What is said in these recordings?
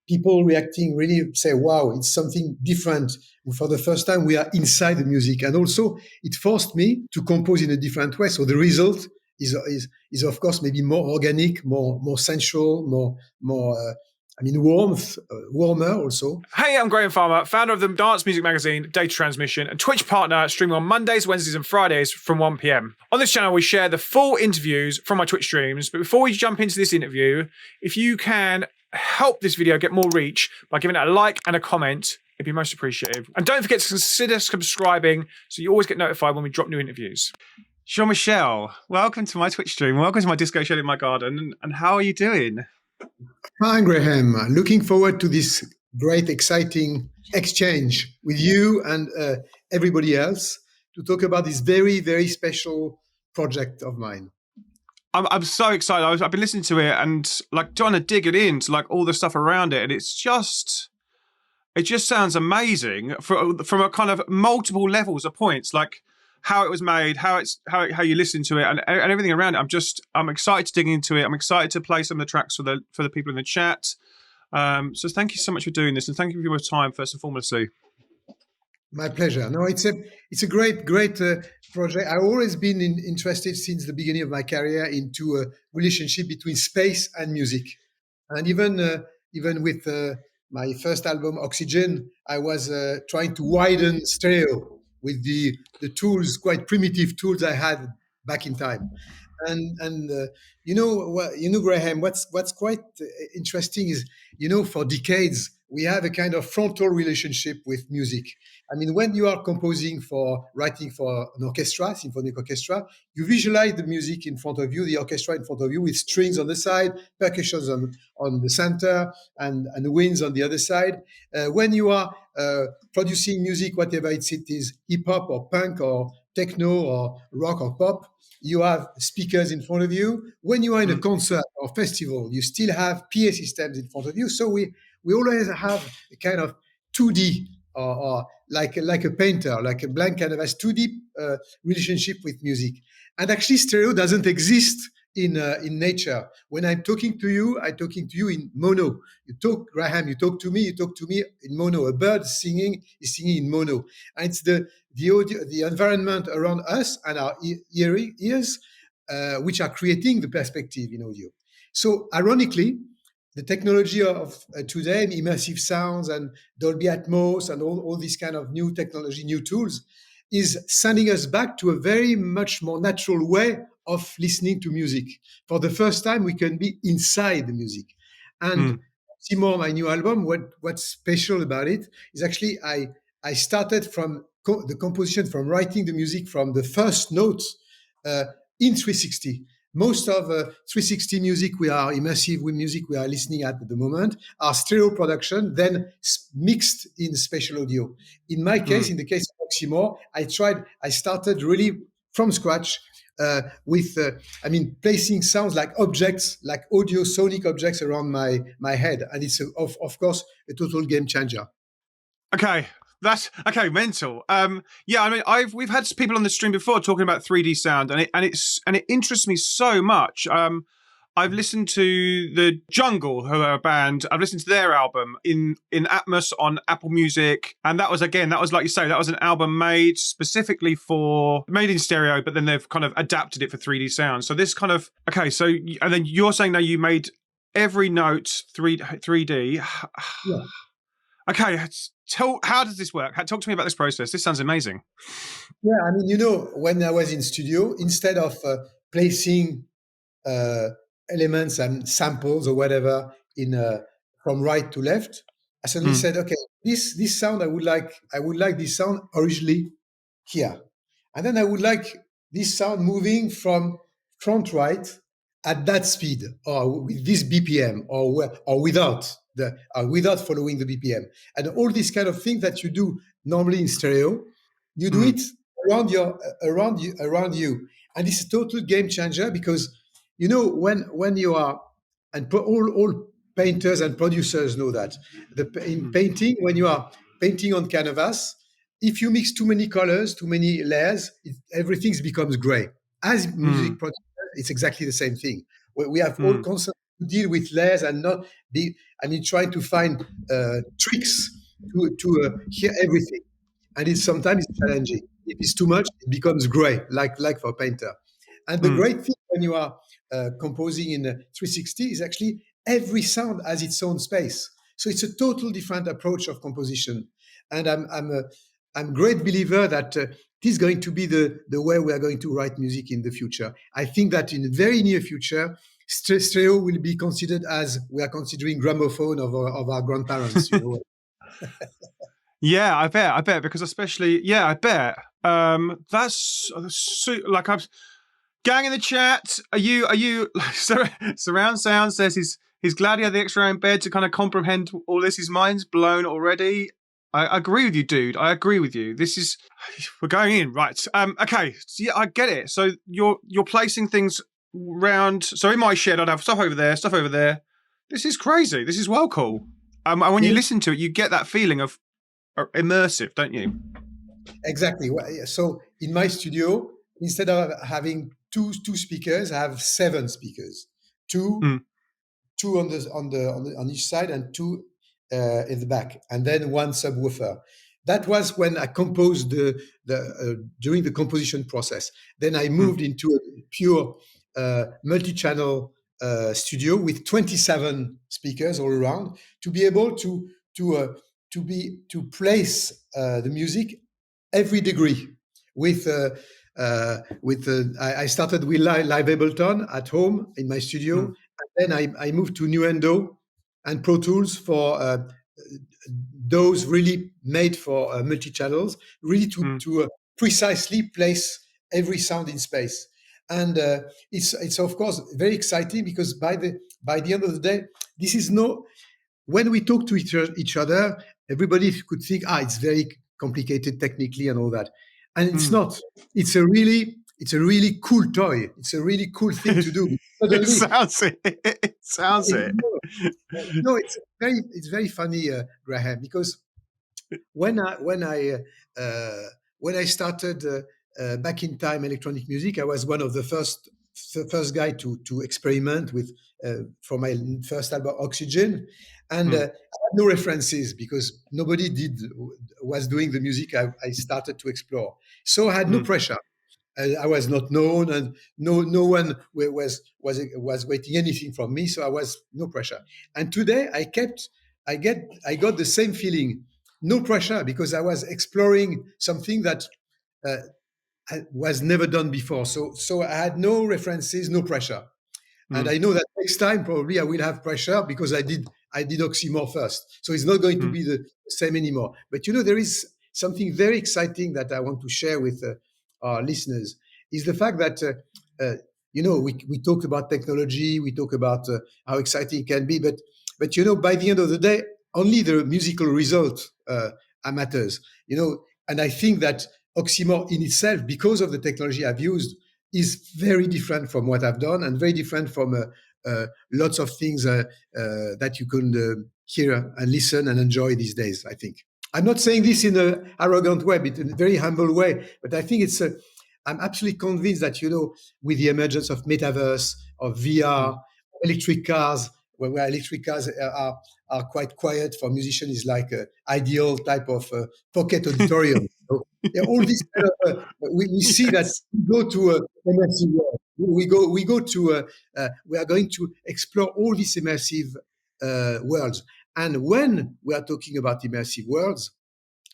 people reacting really say, wow, it's something different. For the first time, we are inside the music. And also it forced me to compose in a different way. So the result is of course maybe more organic, more sensual, more warmer also. Hey, I'm Graham Farmer, founder of the dance music magazine Data Transmission and Twitch partner, streaming on Mondays, Wednesdays and Fridays from 1 p.m. On this channel, we share the full interviews from my Twitch streams. But before we jump into this interview, if you can help this video get more reach by giving it a like and a comment, it'd be most appreciated. And don't forget to consider subscribing so you always get notified when we drop new interviews. Jean-Michel, welcome to my Twitch stream. Welcome to my disco shed in my garden. And how are you doing? Hi, Graham. Looking forward to this great, exciting exchange with you and everybody else to talk about this very, very special project of mine. I'm so excited. I've been listening to it and like trying to dig it into like all the stuff around it, and it just sounds amazing from a kind of multiple levels of points, like how it was made, how you listen to it, and everything around it. I'm excited to dig into it. I'm excited to play some of the tracks for the people in the chat. So thank you so much for doing this, and thank you for your time first and foremostly. My pleasure. No, it's a great project. I've always been interested since the beginning of my career into a relationship between space and music, and even with my first album Oxygen, I was trying to widen stereo with the tools, quite primitive tools I had back in time. And Graham, what's quite interesting is, for decades, we have a kind of frontal relationship with music. I mean, when you are writing for an orchestra, symphonic orchestra, you visualize the music in front of you, the orchestra in front of you, with strings on the side, percussions on the center, and the winds on the other side. When you are producing music, whatever it is hip hop or punk or techno or rock or pop, you have speakers in front of you. When you are in a concert or festival, you still have PA systems in front of you. So we always have a kind of 2D or like a painter, like a blank canvas, 2D relationship with music. And actually, stereo doesn't exist in nature. When I'm talking to you, in mono. Graham, you talk to me in mono. A bird is singing in mono. And it's the audio, the environment around us and our ears, which are creating the perspective in audio. So ironically, the technology of today, immersive sounds and Dolby Atmos and all these kind of new technology, new tools, is sending us back to a very much more natural way of listening to music. For the first time, we can be inside the music. And Oxymore, my new album, what's special about it is actually I started from the composition, from writing the music from the first notes in 360. Most of 360 music we are immersive with music we are listening at the moment are stereo production, then mixed in spatial audio. In my case, in the case of Oxymore, I started really from scratch with placing sounds like objects, like audio sonic objects around my head, and it's of course a total game changer. Okay. That's okay. Mental. Yeah. I mean, we've had people on the stream before talking about 3D sound, and it interests me so much. I've listened to the Jungle, who are a band. I've listened to their album in Atmos on Apple Music, and that was like you say, that was an album made in stereo, but then they've kind of adapted it for 3D sound. So this kind of So and then you're saying now you made every note 3D. Yeah. Okay, how does this work? Talk to me about this process. This sounds amazing. Yeah, I mean, when I was in studio, instead of placing elements and samples or whatever from right to left, I suddenly said, okay, this sound I would like this sound originally here, and then I would like this sound moving from front right at that speed or with this BPM or without. Without following the BPM, and all these kind of things that you do normally in stereo, you do it around you, and it's a total game changer because when you are, and all painters and producers know that in painting, when you are painting on canvas, if you mix too many colors, too many layers, everything becomes gray. As music producers, it's exactly the same thing. We have all constantly deal with layers and not be, trying to find tricks to hear everything. And it's sometimes it's challenging. If it's too much, it becomes gray, like for a painter. And the Mm. great thing when you are composing in 360 is actually every sound has its own space. So it's a total different approach of composition. And I'm a great believer that this is going to be the way we are going to write music in the future. I think that in the very near future, stereo will be considered as we are considering gramophone of our grandparents. Yeah, I bet because especially I bet that's like I'm gang in the chat. Are you surround sound says he's glad he had the extra hour in bed to kind of comprehend all this. His mind's blown already. I agree with you, dude. I agree with you. We're going in right. Okay, so yeah, I get it. So you're placing things round. So in my shed, I'd have stuff over there, stuff over there. This is crazy. This is well cool. And when you listen to it, you get that feeling of immersive, don't you? Exactly. So in my studio, instead of having two speakers, I have 7 speakers. Two on each side and 2 in the back, and then 1 subwoofer. That was when I composed during the composition process. Then I moved into a pure multi-channel studio with 27 speakers all around to be able to place the music every degree. I started with Live Ableton at home in my studio. And then I moved to Nuendo and Pro Tools for those really made for multi-channels, really to precisely place every sound in space. And it's of course very exciting because by the end of the day, this is when we talk to each other, everybody could think, it's very complicated technically and all that. And it's not. It's a really cool toy. It's a really cool thing to do. It sounds it. It sounds it. No, it's very funny, Graham, because when I started back in time electronic music, I was one of the first guy to experiment with for my first album Oxygen, and I had no references because nobody was doing the music I started to explore. So I had no pressure. I was not known, and no one was waiting anything from me. So I was no pressure. And today I got the same feeling, no pressure, because I was exploring something that was never done before. So I had no references, no pressure. And I know that next time probably I will have pressure because I did Oxymore first. So it's not going to be the same anymore. But there is something very exciting that I want to share with our listeners, is the fact that we talked about technology, we talk about how exciting it can be, but by the end of the day, only the musical result matters. And I think that Oxymore in itself, because of the technology I've used, is very different from what I've done and very different from lots of things that you can hear and listen and enjoy these days, I think. I'm not saying this in an arrogant way, but in a very humble way. But I think I'm absolutely convinced that, with the emergence of metaverse, of VR, electric cars, where electric cars are quite quiet for musicians, is like an ideal type of pocket auditorium. So, all this kind of, we see that we go to a immersive world. We are going to explore all these immersive worlds. And when we are talking about immersive worlds,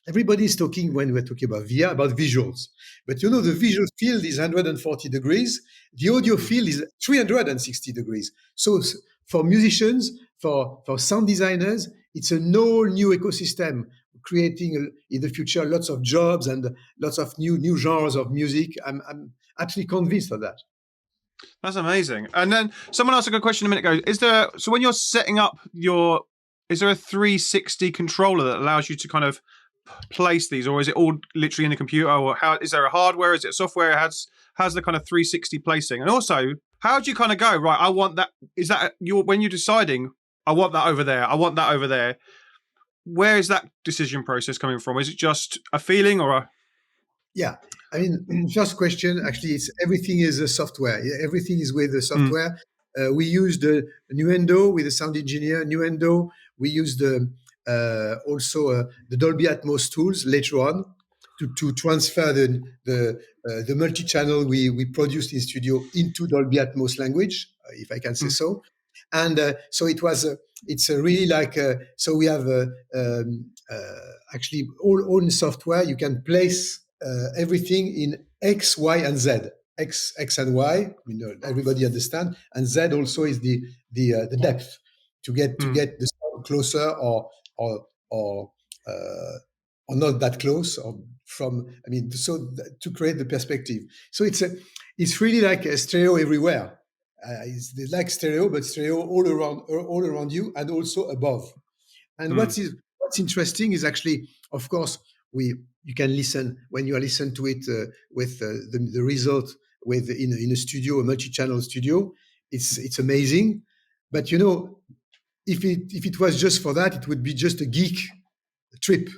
everybody is talking, when we're talking about VR, about visuals. But the visual field is 140 degrees. The audio field is 360 degrees. So for musicians, for sound designers, it's a whole new ecosystem, creating in the future lots of jobs and lots of new genres of music. I'm absolutely convinced of that. That's amazing. And then someone asked a good question a minute ago. So when you're setting up is there a 360 controller that allows you to kind of place these, or is it all literally in the computer, or how is there a hardware, is it software? How's the kind of 360 placing? And also, how do you kind of go, right, I want that, is that when you're deciding, I want that over there, I want that over there, where is that decision process coming from? Is it just a feeling or a... Yeah, first question, actually, it's everything is a software. Everything is with the software. We used Nuendo with the sound engineer. Nuendo. We used also the Dolby Atmos tools later on to transfer the multi-channel we produced in studio into Dolby Atmos language, if I can say so. And so it's really like so we have actually all in software you can place everything in X, Y, and Z. X and Y, everybody understand, and Z also is the depth to get the sound closer or or uh, or not that close or from. I mean, to create the perspective. So it's really like a stereo everywhere. It's like stereo, but stereo all around you and also above. And what's interesting is actually, of course, you can listen when you listen to it with the result with in a studio, a multi-channel studio. It's amazing, but if it was just for that, it would be just a geek trip.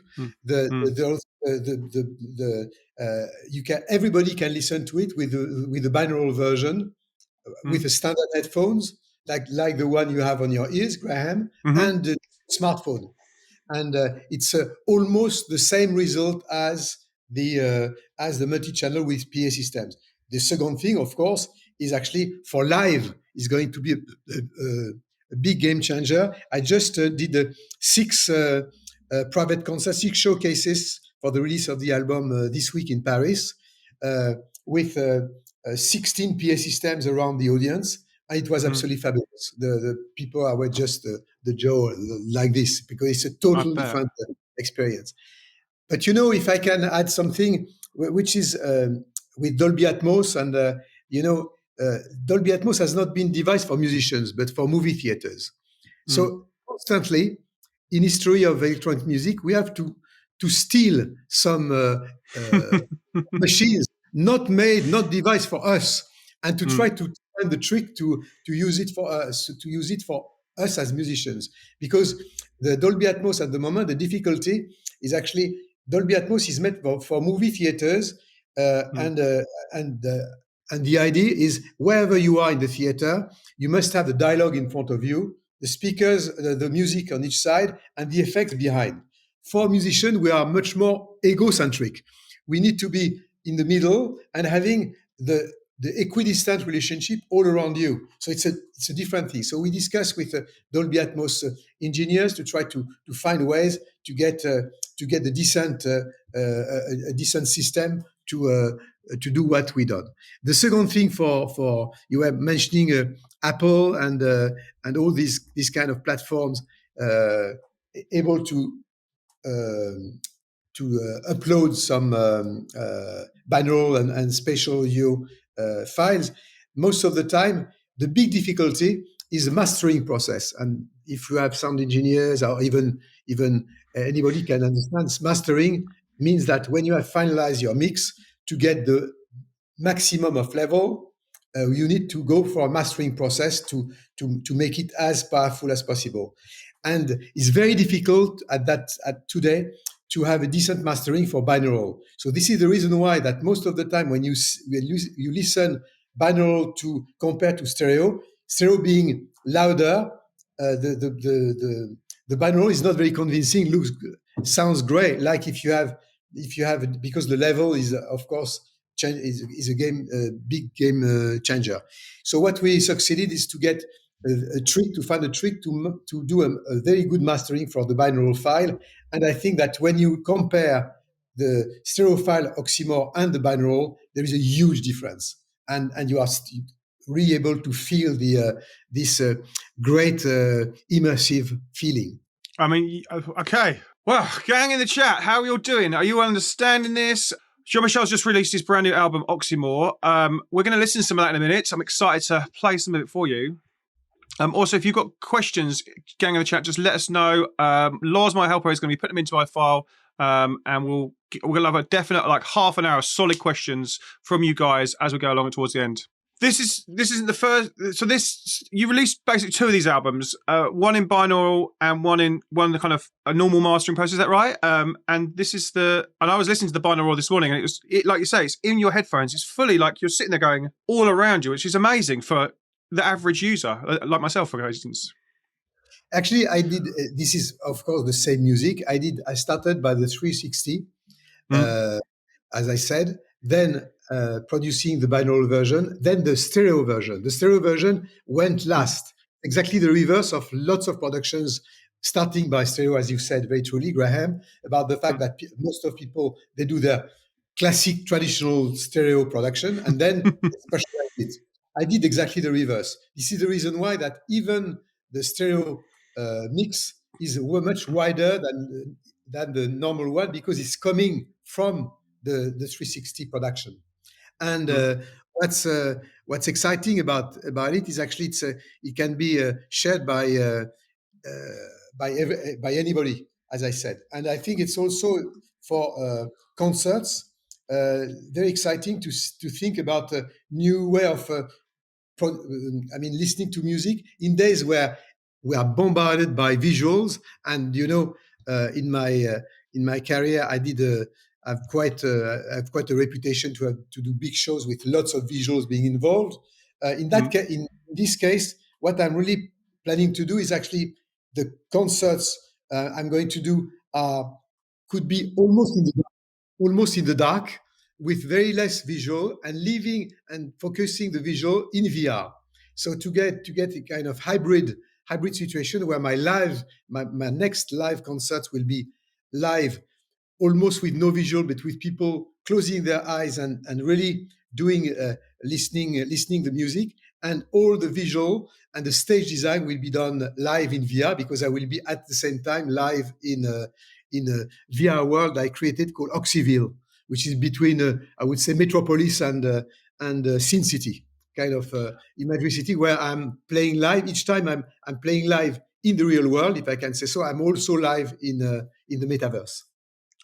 You can everybody can listen to it with the binaural version with the standard headphones like the one you have on your ears, Graham, and the smartphone, and it's almost the same result as the multi-channel with PA systems. The second thing, of course, is actually for live is going to be a big game changer. I just did 6 private concerts, 6 showcases for the release of the album this week in Paris, with 16 PA systems around the audience. And it was absolutely fabulous. The people were just the jaw like this because it's a totally different experience. But if I can add something, which is with Dolby Atmos, and Dolby Atmos has not been devised for musicians, but for movie theaters. So constantly, in history of electronic music, we have to steal some machines not devised for us, and to try to find the trick to use it for us as musicians. Because the Dolby Atmos at the moment, the difficulty is actually Dolby Atmos is meant for movie theaters, and the idea is wherever you are in the theater, you must have the dialogue in front of you, the speakers, the music on each side, and the effects behind. For musicians, we are much more egocentric. We need to be in the middle and having the equidistant relationship all around you. So it's a different thing. So we discuss with Dolby Atmos engineers to try to find ways to get the decent system to do what we done. The second thing for you were mentioning Apple and all these kind of platforms able to upload some binaural and spatial audio files. Most of the time, the big difficulty is the mastering process. And if you have sound engineers or even anybody can understand, mastering means that when you have finalized your mix, to get the maximum of level, you need to go for a mastering process to make it as powerful as possible. And it's very difficult at today to have a decent mastering for binaural. So this is the reason why that most of the time when you listen binaural to compare to stereo being louder, the binaural is not very convincing. Sounds great. Like if you have because the level is of course is a big game changer. So what we succeeded is to get to find a trick to do a very good mastering for the binaural file. And I think that when you compare the stereo file Oxymore and the binaural, there is a huge difference, and you are really able to feel this great immersive feeling. I mean, okay. Well, gang in the chat, how are you all doing? Are you understanding this? Jean-Michel's just released his brand new album, Oxymore. We're going to listen to some of that in a minute. I'm excited to play some of it for you. Also, if you've got questions, gang in the chat, just let us know. Lars, my helper, is going to be putting them into my file, and we'll have a definite half an hour of solid questions from you guys as we go along towards the end. This isn't the first. So you released basically 2 of these albums, one in binaural and one kind of a normal mastering process. Is that right? And this is and I was listening to the binaural this morning, and it like you say, it's in your headphones. It's fully like you're sitting there going all around you, which is amazing for the average user, like myself, for instance? Actually, I did. This is, of course, the same music. I started by the 360, Mm, uh, as I said. Then producing the binaural version. Then the stereo version. The stereo version went mm, last. Exactly the reverse of lots of productions starting by stereo, as you said very truly, Graham, about the fact mm. that most of people they do their classic traditional stereo production and then they specialize it. I did exactly the reverse. This is the reason why that even the stereo mix is much wider than the normal one because it's coming from the 360 production. And Mm. what's exciting about it is actually it can be shared by anybody, as I said. And I think it's also for concerts very exciting to think about a new way of listening to music in days where we are bombarded by visuals. And in my career, I've quite a reputation to do big shows with lots of visuals being involved. Mm. In this case, what I'm really planning to do is actually the concerts I'm going to do could be almost in the dark with very less visual and leaving and focusing the visual in VR. So to get a kind of hybrid situation where my next live concert will be live almost with no visual, but with people closing their eyes and really doing listening the music, and all the visual and the stage design will be done live in VR because I will be at the same time live in a VR world I created called Oxyville, which is between I would say Metropolis and Sin City, kind of imaginary city where I'm playing live. Each time I'm playing live in the real world, if I can say so. I'm also live in the metaverse.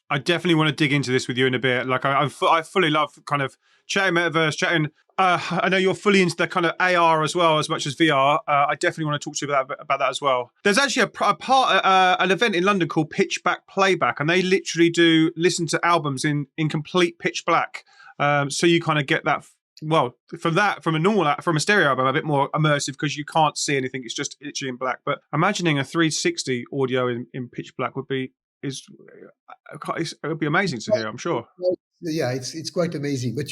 I definitely want to dig into this with you in a bit. Like I fully love kind of chatting metaverse, chatting. I know you're fully into the kind of AR as well, as much as VR. I definitely want to talk to you about that as well. There's actually an event in London called Pitch Black Playback, and they literally do listen to albums in complete pitch black. So you kind of get that. Well, from a stereo album, a bit more immersive because you can't see anything; it's just literally in black. But imagining a 360 audio in pitch black is it would be amazing to hear, I'm sure. Yeah, it's quite amazing. But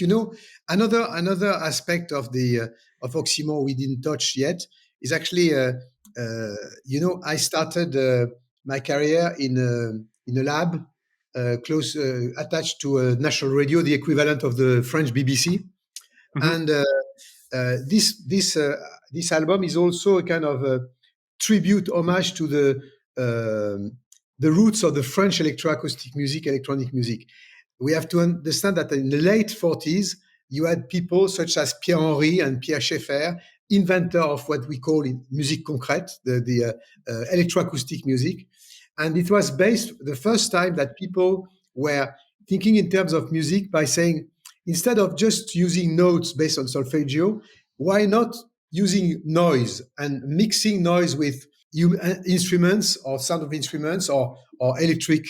another aspect of Oxymore we didn't touch yet is actually I started my career in a lab close attached to a national radio, the equivalent of the French BBC, Hmm. and this album is also a kind of a tribute, homage to the roots of the French electroacoustic music, electronic music. We have to understand that in the late 40s, you had people such as Pierre-Henry and Pierre Schaeffer, inventor of what we call in Musique Concrète, the electroacoustic music. And it was based the first time that people were thinking in terms of music by saying, instead of just using notes based on solfeggio, why not using noise and mixing noise with instruments or sound of instruments or electric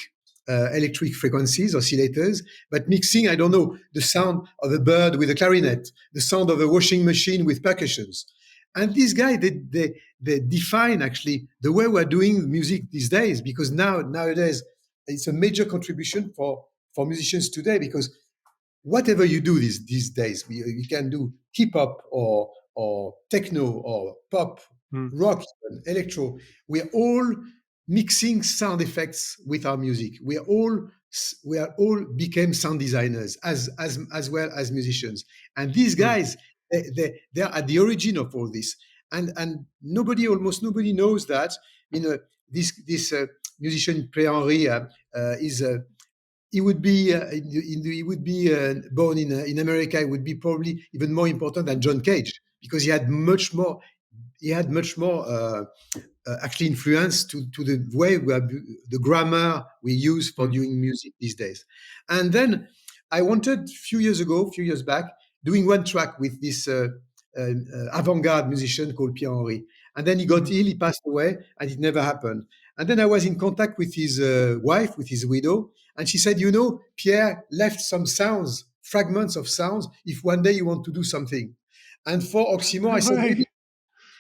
frequencies, oscillators, but mixing, I don't know, the sound of a bird with a clarinet, the sound of a washing machine with percussions. And these guys, they define actually the way we're doing music these days, because nowadays it's a major contribution for musicians today, because whatever you do these days, you can do hip hop or techno or pop, Mm. rock, electro. We're all mixing sound effects with our music. We are all became sound designers as well as musicians. And these Mm. guys, they are at the origin of all this. And almost nobody knows that. This musician Pierre Henry is he would be he would be born in America. He would be probably even more important than John Cage, because he had much more actually influence to the way the grammar we use for Mm. doing music these days. And then I wanted a few years back, doing one track with this avant-garde musician called Pierre Henry. And then he got Mm. ill, he passed away, and it never happened. And then I was in contact with his wife, with his widow, and she said, Pierre left some sounds, fragments of sounds, if one day you want to do something. And for Oxymore, No I said, maybe way.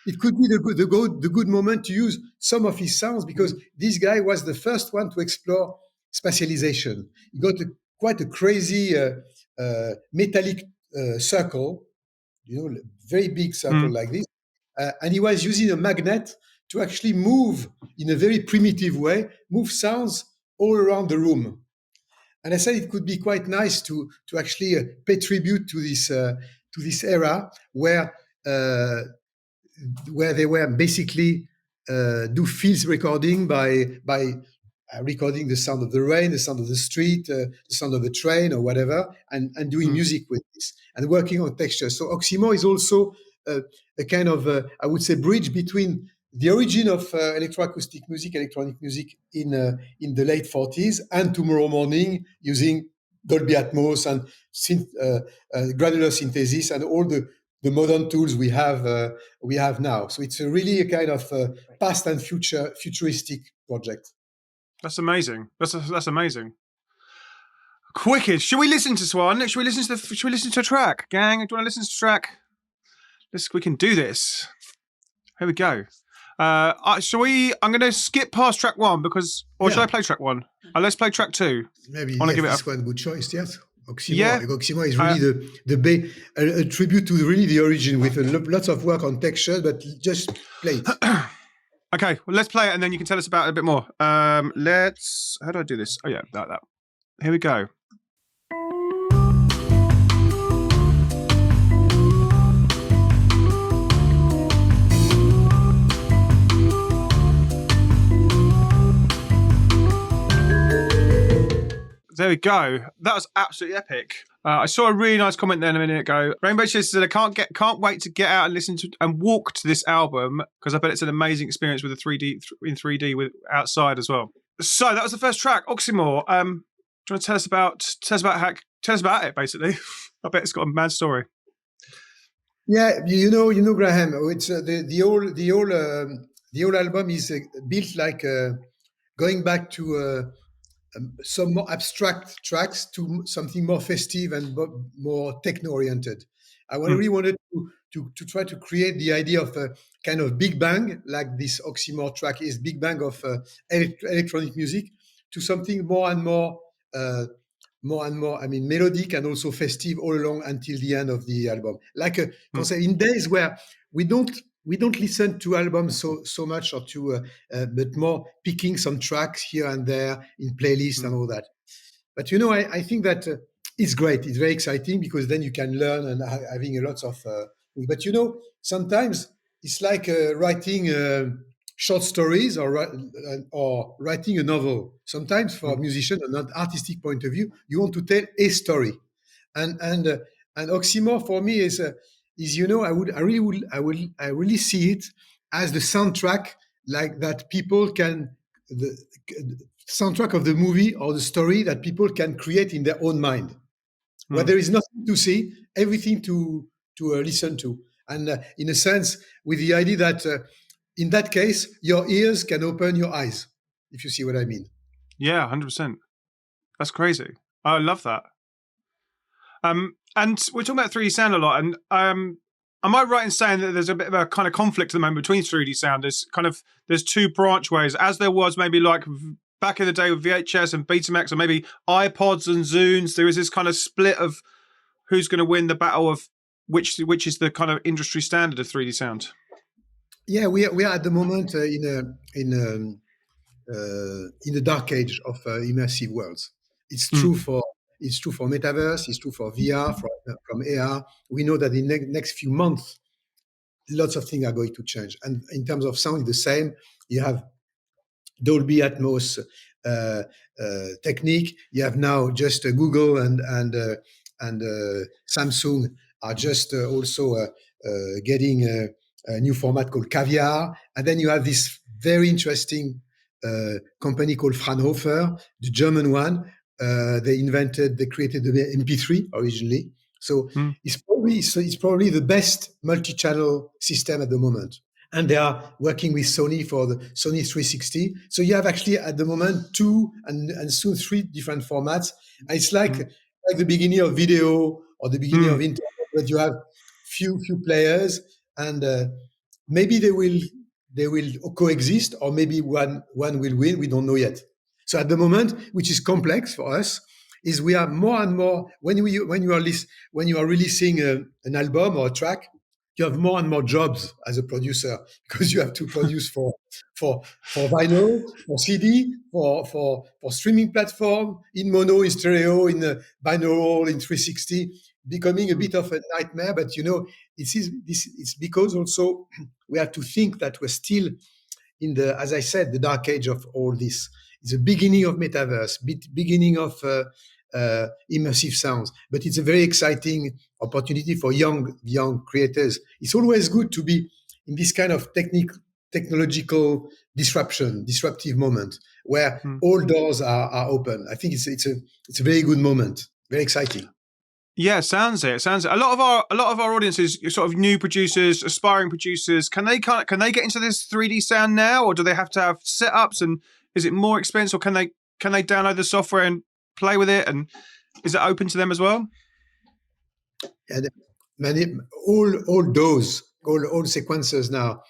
it could be the good moment to use some of his sounds, because this guy was the first one to explore spatialization. He got quite a crazy metallic circle, very big circle like this, and he was using a magnet to actually move in a very primitive way, move sounds all around the room. And I said it could be quite nice to actually pay tribute to this era where they were basically do field recording by recording the sound of the rain, the sound of the street, the sound of the train or whatever, and doing music with this and working on texture. So Oxymore is also a kind of, I would say, bridge between the origin of electroacoustic music, electronic music in the late 40s, and tomorrow morning using Dolby Atmos and granular synthesis and all the modern tools we have now. So it's really a kind of past and futuristic project. That's amazing. That's amazing. Wicked. Should we listen to Swan? Should we listen to a track, gang? Do you want to listen to a track? We can do this. Here we go. Shall we? I'm going to skip past track one should I play track one? Let's play track two. Maybe this one good choice. Yes. Oxymore. Oxymore is really a tribute to really the origin, with lots of work on texture, but just play it. Okay, well, let's play it and then you can tell us about it a bit more. How do I do this? Oh yeah, that. Here we go. There we go. That was absolutely epic. I saw a really nice comment there a minute ago. Rainbow Chase said, "I can't wait to get out and listen to and walk to this album, because I bet it's an amazing experience with in 3D with outside as well." So that was the first track, Oxymore. Do you want to tell us about it? Basically, I bet it's got a mad story. Yeah, Graham. It's the whole album is built like going back to some more abstract tracks to something more festive and more techno-oriented. I really wanted to try to create the idea of a kind of big bang, like this Oxymore track is big bang of electronic music, to something more and more, I mean, melodic and also festive all along until the end of the album. Like a concept in days where we don't listen to albums so much, or to but more picking some tracks here and there in playlists and all that. But I think that it's great. It's very exciting, because then you can learn and having a lot of. But sometimes it's like writing short stories or writing a novel. Sometimes for a musician, on an artistic point of view, you want to tell a story, and Oxymore for me is I really see it as the soundtrack, like that people can, the soundtrack of the movie or the story that people can create in their own mind, where there is nothing to see, everything to listen to, and in a sense, with the idea that in that case, your ears can open your eyes, if you see what I mean. Yeah, 100%. That's crazy. I love that. And we're talking about 3D sound a lot, and am I right in saying that there's a bit of a kind of conflict at the moment between 3D sound? There's two branch ways, as there was maybe like back in the day with VHS and Betamax, or maybe iPods and Zunes. There is this kind of split of who's going to win the battle of which is the kind of industry standard of 3D sound. Yeah, we are at the moment in the dark age of immersive worlds. It's true for metaverse. It's true for VR, from AR. We know that in the next few months, lots of things are going to change. And in terms of sound, the same. You have Dolby Atmos technique. You have now just Google and Samsung are just also getting a new format called Caviar. And then you have this very interesting company called Fraunhofer, the German one. They created the MP3 originally. So it's probably the best multi-channel system at the moment. And they are working with Sony for the Sony 360. So you have actually at the moment 2 and soon 3 different formats. And it's like the beginning of video or the beginning of internet, but you have few players, and maybe they will coexist, or maybe one will win. We don't know yet. So at the moment, which is complex for us, is we are more and more when you are releasing an album or a track, you have more and more jobs as a producer because you have to produce for vinyl, for CD, for streaming platform, in mono, in stereo, in binaural, in 360, becoming a bit of a nightmare. But it's because also we have to think that we're still in the, as I said, the dark age of all this. It's the beginning of metaverse, beginning of immersive sounds. But it's a very exciting opportunity for young creators. It's always good to be in this kind of technological disruptive moment where all doors are open. I think it's a very good moment, very exciting. Yeah, sounds it. A lot of our audience is sort of new producers, aspiring producers. Can they get into this 3D sound now, or do they have to have setups? And is it more expensive, or can they download the software and play with it? And is it open to them as well? And all those sequencers now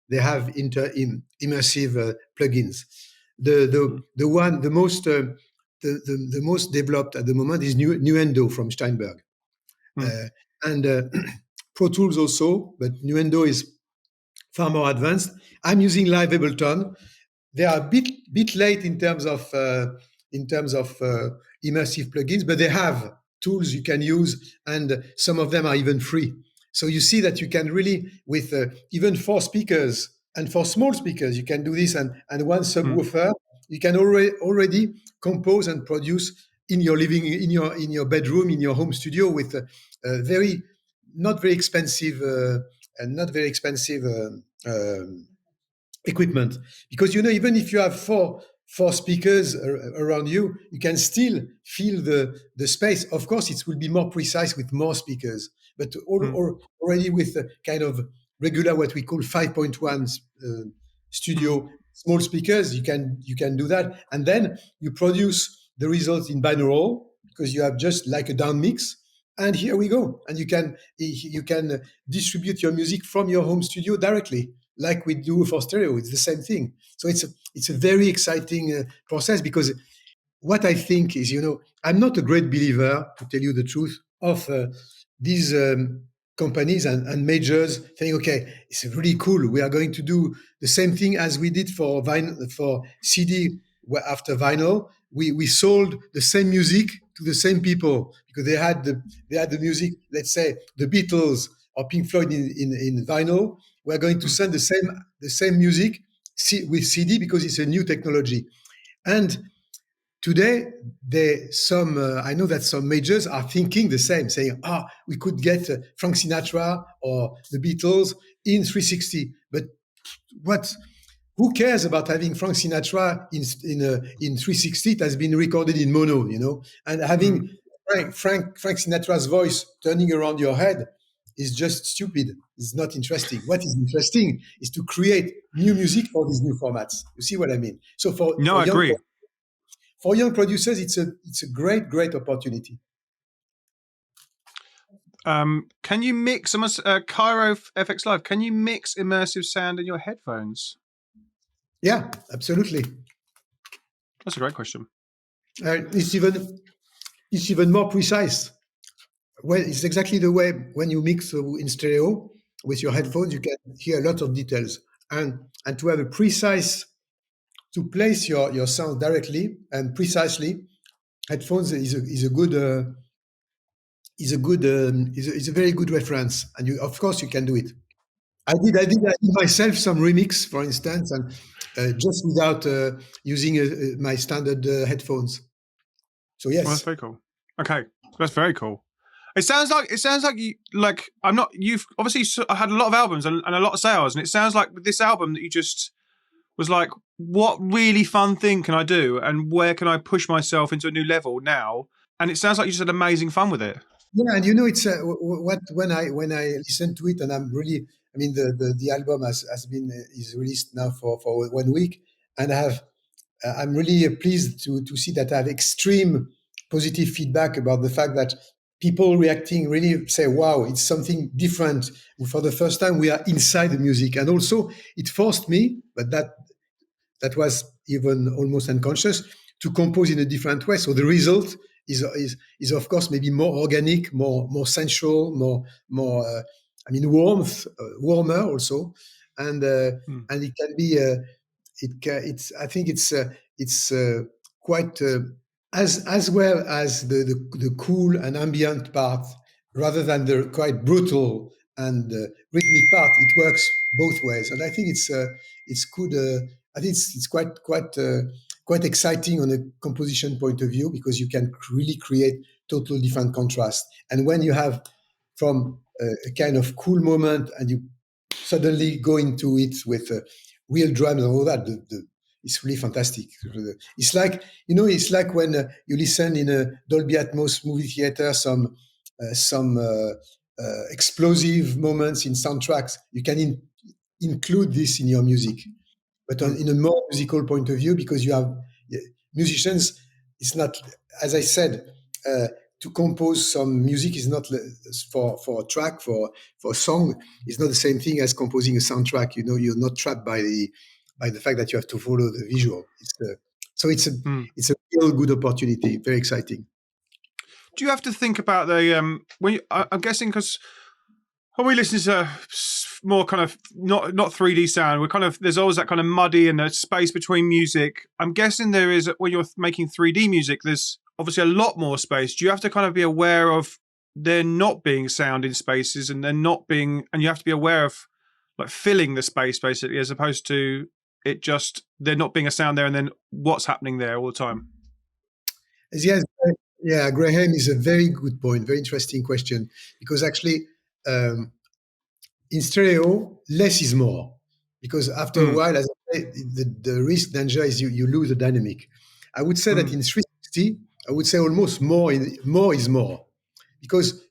they have immersive plugins. The most developed at the moment is Nuendo from Steinberg, and Pro Tools also, but Nuendo is far more advanced. I'm using Live Ableton. They are a bit late in terms of immersive plugins, but they have tools you can use, and some of them are even free. So you see that you can really, with even 4 speakers and for small speakers, you can do this, and one subwoofer, you can already compose and produce in your in your bedroom, in your home studio, with not very expensive equipment. Because even if you have four speakers around you, you can still feel the space. Of course, it will be more precise with more speakers, but already with a kind of regular, what we call 5.1 studio small speakers, you can do that, and then you produce the results in binaural because you have just like a down mix. And here we go, and you can distribute your music from your home studio directly, like we do for stereo. It's the same thing. So it's a very exciting process, because what I think is, I'm not a great believer, to tell you the truth, of these companies and majors saying, okay, it's really cool, we are going to do the same thing as we did for CD after vinyl. We sold the same music to the same people because they had the music, let's say the Beatles or Pink Floyd in vinyl. We're going to send the same music with CD because it's a new technology. And today, I know that some majors are thinking the same, saying, we could get Frank Sinatra or the Beatles in 360. But who cares about having Frank Sinatra in 360? It has been recorded in mono, and having Frank Sinatra's voice turning around your head is just stupid. It's not interesting. What is interesting is to create new music for these new formats. You see what I mean? So I agree. For young producers, it's a great opportunity. Can you mix Cairo FX Live? Can you mix immersive sound in your headphones? Yeah, absolutely. That's a great question. It's even more precise. Well, it's exactly the way when you mix in stereo with your headphones, you can hear a lot of details, and to have to place your sound directly and precisely, headphones is a very good reference, and of course you can do it. I did myself some remix, for instance, and just without using my standard headphones. So yes, that's very cool. Okay, that's very cool. It sounds like you've obviously had a lot of albums and a lot of sales, and it sounds like with this album that you just was like, what really fun thing can I do, and where can I push myself into a new level now? And it sounds like you just had amazing fun with it. Yeah, and it's when I listen to it, and I'm really, the album is released now for 1 week, and I'm really pleased to see that I have extreme positive feedback about the fact that people reacting really say, wow, it's something different. For the first time, we are inside the music. And also it forced me, but that was even almost unconscious, to compose in a different way. So the result is of course maybe more organic, more sensual, more warmer also, and and it can be it's I think it's quite as well as the cool and ambient part, rather than the quite brutal and rhythmic part. It works both ways, and I think it's good. I think it's quite exciting on a composition point of view, because you can really create total different contrast. And when you have from a kind of cool moment and you suddenly go into it with real drums and all that, it's really fantastic. It's like, it's like when you listen in a Dolby Atmos movie theater, some explosive moments in soundtracks. You can include this in your music, but in a more musical point of view, because you have musicians. It's not, as I said, to compose some music is not for a track, for a song, is not the same thing as composing a soundtrack. You're not trapped by the fact that you have to follow the visual. So it's a real good opportunity. Very exciting. Do you have to think about the I'm guessing, because when we listen to more kind of not 3D sound, we're kind of, there's always that kind of muddy and the space between music. I'm guessing there is, when you're making 3D music, there's obviously a lot more space. Do you have to kind of be aware of there not being sound in spaces, and you have to be aware of like filling the space basically, as opposed to it just there not being a sound there and then what's happening there all the time? Yes, yeah, Graham is a very good point, very interesting question, because actually, in stereo, less is more, because after a while, as I say, the risk danger is you lose the dynamic. I would say that in 360, I would say almost more is more, because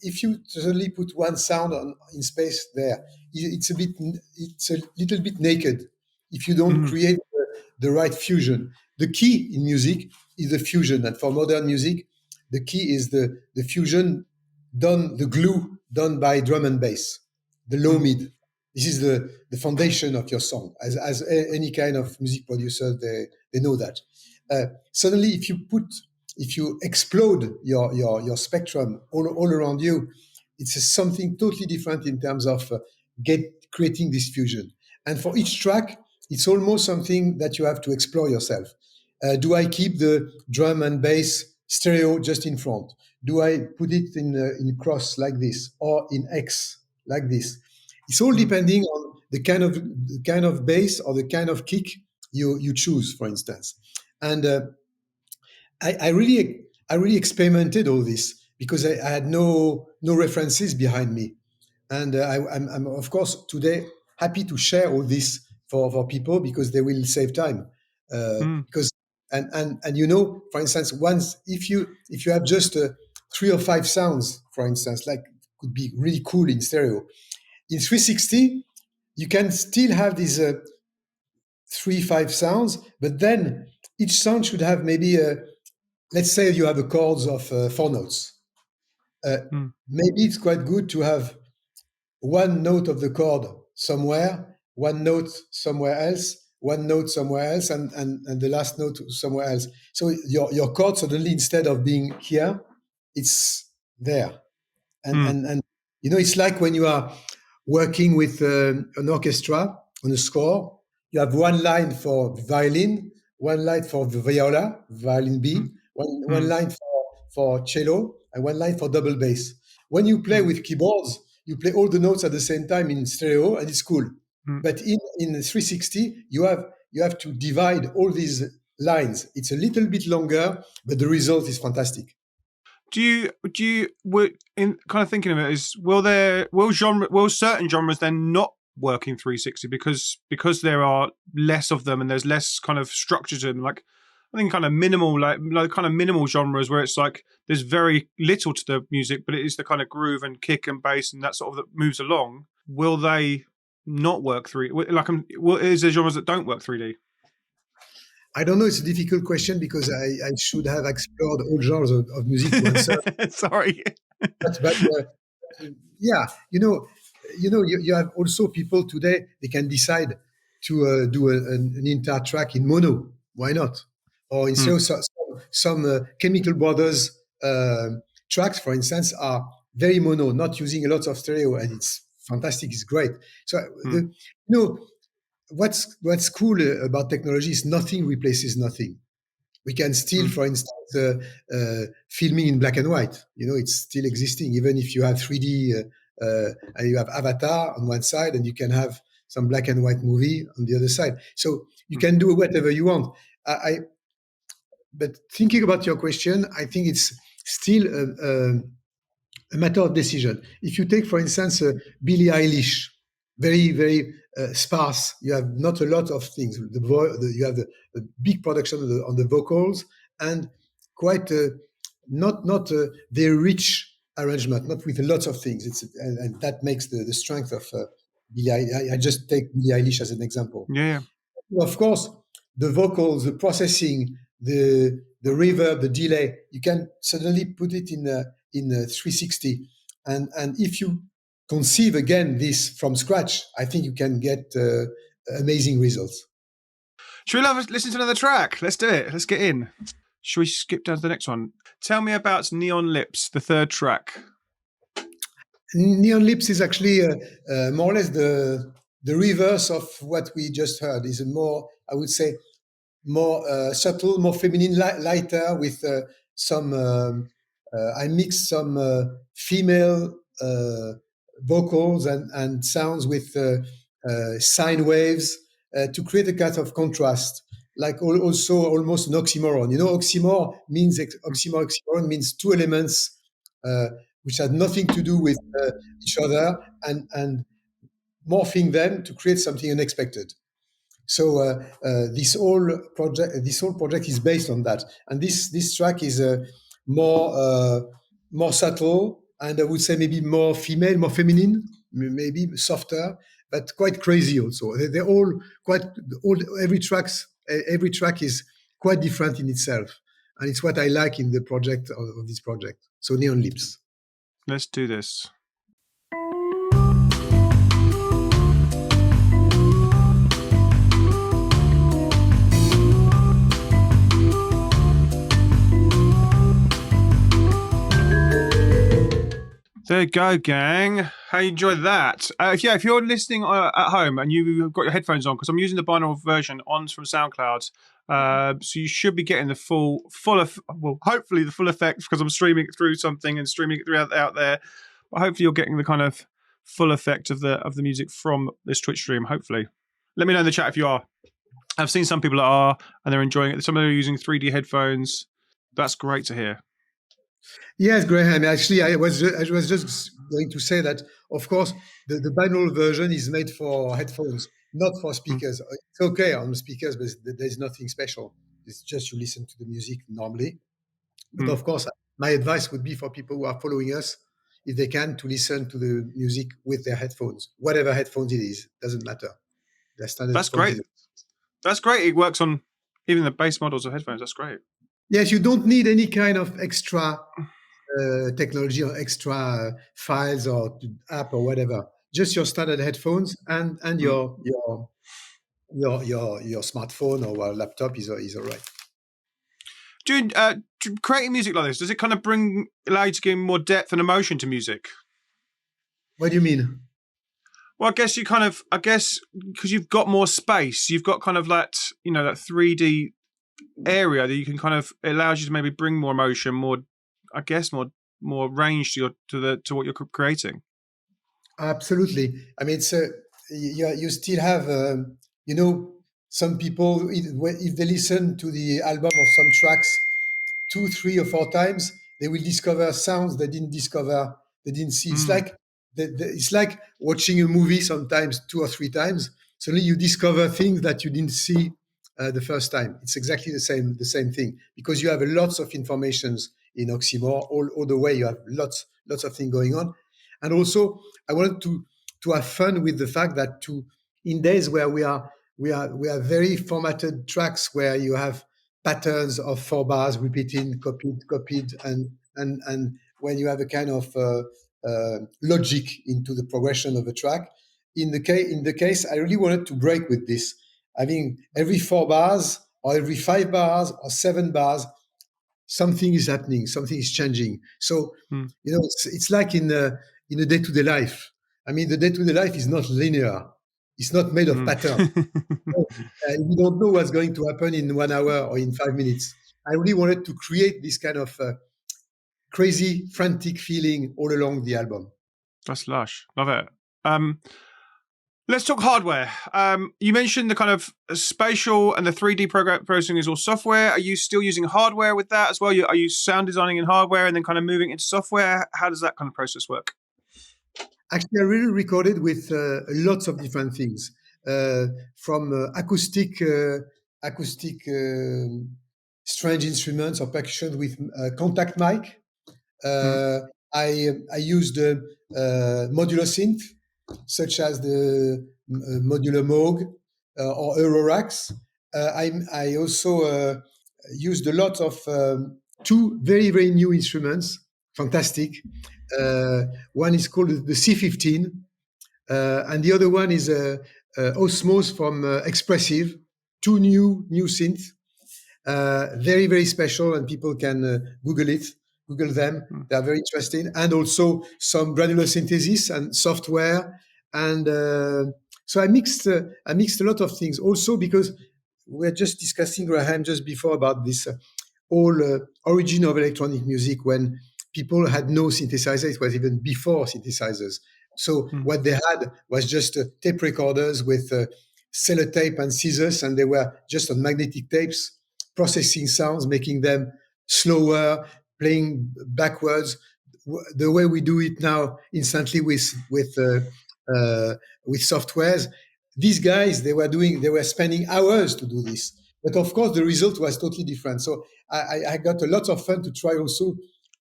if you suddenly put one sound in space there, it's a little bit naked if you don't create the right fusion. The key in music is the fusion, and for modern music, the key is the fusion the glue done by drum and bass, the low mid. This is the foundation of your song. As any kind of music producer, they know that. Suddenly, if you explode your spectrum all around you, it's something totally different in terms of creating this fusion. And for each track, it's almost something that you have to explore yourself. Do I keep the drum and bass stereo just in front? Do I put it in cross like this, or in X like this? It's all depending on the kind of bass or the kind of kick you choose, for instance. And I really experimented all this, because I had no references behind me, and I'm of course today happy to share all this for people, because they will save time. Because and for instance, once if you have just 3 or 5 sounds, for instance, like could be really cool in stereo. In 360, you can still have these 3-5 sounds, but then each sound should have maybe let's say you have a chords of 4 notes. Maybe it's quite good to have one note of the chord somewhere, one note somewhere else, one note somewhere else, and the last note somewhere else. So your chord suddenly, instead of being here, it's there. And it's like when you are working with an orchestra on a score, you have one line for violin, one line for viola, violin B, one line for cello, and one line for double bass. When you play with keyboards, you play all the notes at the same time in stereo, and it's cool. But in 360, you have to divide all these lines. It's a little bit longer, but the result is fantastic. In kind of thinking of it, will certain genres then not work in 360 because there are less of them and there's less kind of structure to them? Like, I think kind of minimal, like kind of minimal genres where it's like there's very little to the music, but it is the kind of groove and kick and bass and that sort of that moves along. Will they not work is there genres that don't work 3D? I don't know. It's a difficult question because I should have explored all genres of music to answer. Sorry. But yeah, you have also people today. They can decide to do an entire track in mono. Why not? Or in Mm, some Chemical Brothers tracks, for instance, are very mono, not using a lot of stereo, and it's fantastic. It's great. So mm, what's cool about technology is nothing replaces nothing. We can still, mm, for instance, filming in black and white. It's still existing, even if you have 3D and you have Avatar on one side, and you can have some black and white movie on the other side. So you mm. can do whatever you want. But thinking about your question, I think it's still a matter of decision. If you take, for instance, Billie Eilish, very, very sparse. You have not a lot of things. You have the big production on the vocals and quite not a very rich arrangement, not with lots of things. And that makes the strength of Billie Eilish. I just take Billie Eilish as an example. Yeah. Of course, the vocals, the processing, the reverb, the delay, you can suddenly put it in 360, and if you conceive again this from scratch, I think you can get amazing results. Should we listen to another track? Let's do it. Let's get in. Should we skip down to the next one? Tell me about Neon Lips, the third track. Neon Lips is actually more or less the reverse of what we just heard. Is a more, I would say, more subtle, more feminine, lighter, with some. I mix some female vocals and sounds with sine waves to create a kind of contrast, like also almost an oxymoron. Oxymoron means two elements which had nothing to do with each other, and morphing them to create something unexpected. So this whole project is based on that, and this track is more subtle, and I would say maybe more female, more feminine, maybe softer, but quite crazy also. They're all quite all every track is quite different in itself, and it's what I like in the project of this project. So Neon Lips. Let's do this. There you go, gang. How you enjoyed that? If you're listening at home and you've got your headphones on, because I'm using the binaural version on from SoundCloud, so you should be getting the hopefully the full effect, because I'm streaming it through something and streaming it through out there. But hopefully you're getting the kind of full effect of the music from this Twitch stream. Hopefully, let me know in the chat if you are. I've seen some people that are, and they're enjoying it. Some of them are using 3D headphones. That's great to hear. Yes, Graham. Actually, I was just going to say that, of course, the binaural version is made for headphones, not for speakers. It's okay on speakers, but there's nothing special. It's just you listen to the music normally. But of course, my advice would be for people who are following us, if they can, to listen to the music with their headphones, whatever headphones it is, doesn't matter. They're standard That's headphones. great. That's great. It works on even the base models of headphones. That's great. Yes, you don't need any kind of extra technology or extra files or app or whatever. Just your standard headphones and your smartphone or laptop is all right. Creating music like this, does it kind of allow you to give more depth and emotion to music? What do you mean? Well, I guess because you've got more space, you've got kind of that 3D area that you can kind of, it allows you to maybe bring more emotion, more range to what you're creating. Absolutely. I mean, it's you still have some people, if they listen to the album or some tracks 2, 3, or 4 times, they will discover sounds they didn't see. It's like watching a movie sometimes 2 or 3 times. Suddenly you discover things that you didn't see the first time. It's exactly the same thing, because you have lots of informations in Oxymore all the way. You have lots of things going on, and also I wanted to have fun with the fact that in days where we are we are very formatted tracks where you have patterns of 4 bars repeating, copied, and when you have a kind of logic into the progression of a track. In the case, I really wanted to break with this. I mean, every 4 bars or every 5 bars or 7 bars, something is happening, something is changing. So, it's like in a day-to-day life. I mean, the day-to-day life is not linear. It's not made of pattern. We don't know what's going to happen in 1 hour or in 5 minutes. I really wanted to create this kind of crazy, frantic feeling all along the album. That's lush. Love it. Let's talk hardware. You mentioned the kind of spatial and the 3D processing is all software. Are you still using hardware with that as well? Are you sound designing in hardware and then kind of moving into software? How does that kind of process work? Actually, I really recorded with lots of different things, from acoustic strange instruments or percussion with contact mic. I used modular synth, such as the modular Moog or Eurorax. I also used a lot of two very, very new instruments, fantastic. One is called the C15, and the other one is Osmos from Expressive. Two new synths, very, very special, and people can Google them. They are very interesting, and also some granular synthesis and software. And so I mixed a lot of things. Also because we were just discussing, Graham, just before about this whole origin of electronic music, when people had no synthesizer. It was even before synthesizers. So what they had was just tape recorders with sellotape and scissors, and they were just on magnetic tapes, processing sounds, making them slower, playing backwards, the way we do it now instantly with softwares. These guys, they were spending hours to do this, but of course the result was totally different. So I got a lot of fun to try also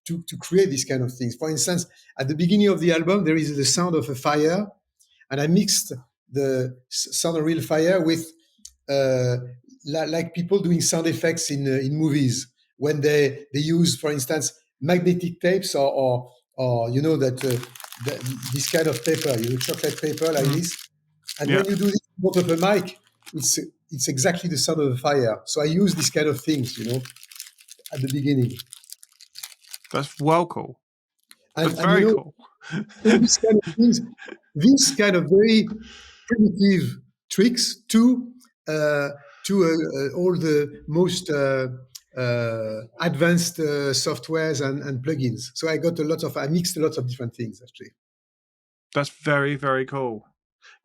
to create these kind of things. For instance, at the beginning of the album, there is the sound of a fire, and I mixed the sound of real fire with like people doing sound effects in movies when they use, for instance, magnetic tapes or this kind of paper, chocolate paper like this. And when you do this in front of a mic, it's exactly the sound of a fire. So I use this kind of things, at the beginning. That's well cool. That's And very cool. All these kind of things, these kind of very primitive tricks to all the most advanced softwares and plugins. So I mixed a lot of different things, actually. That's very, very cool.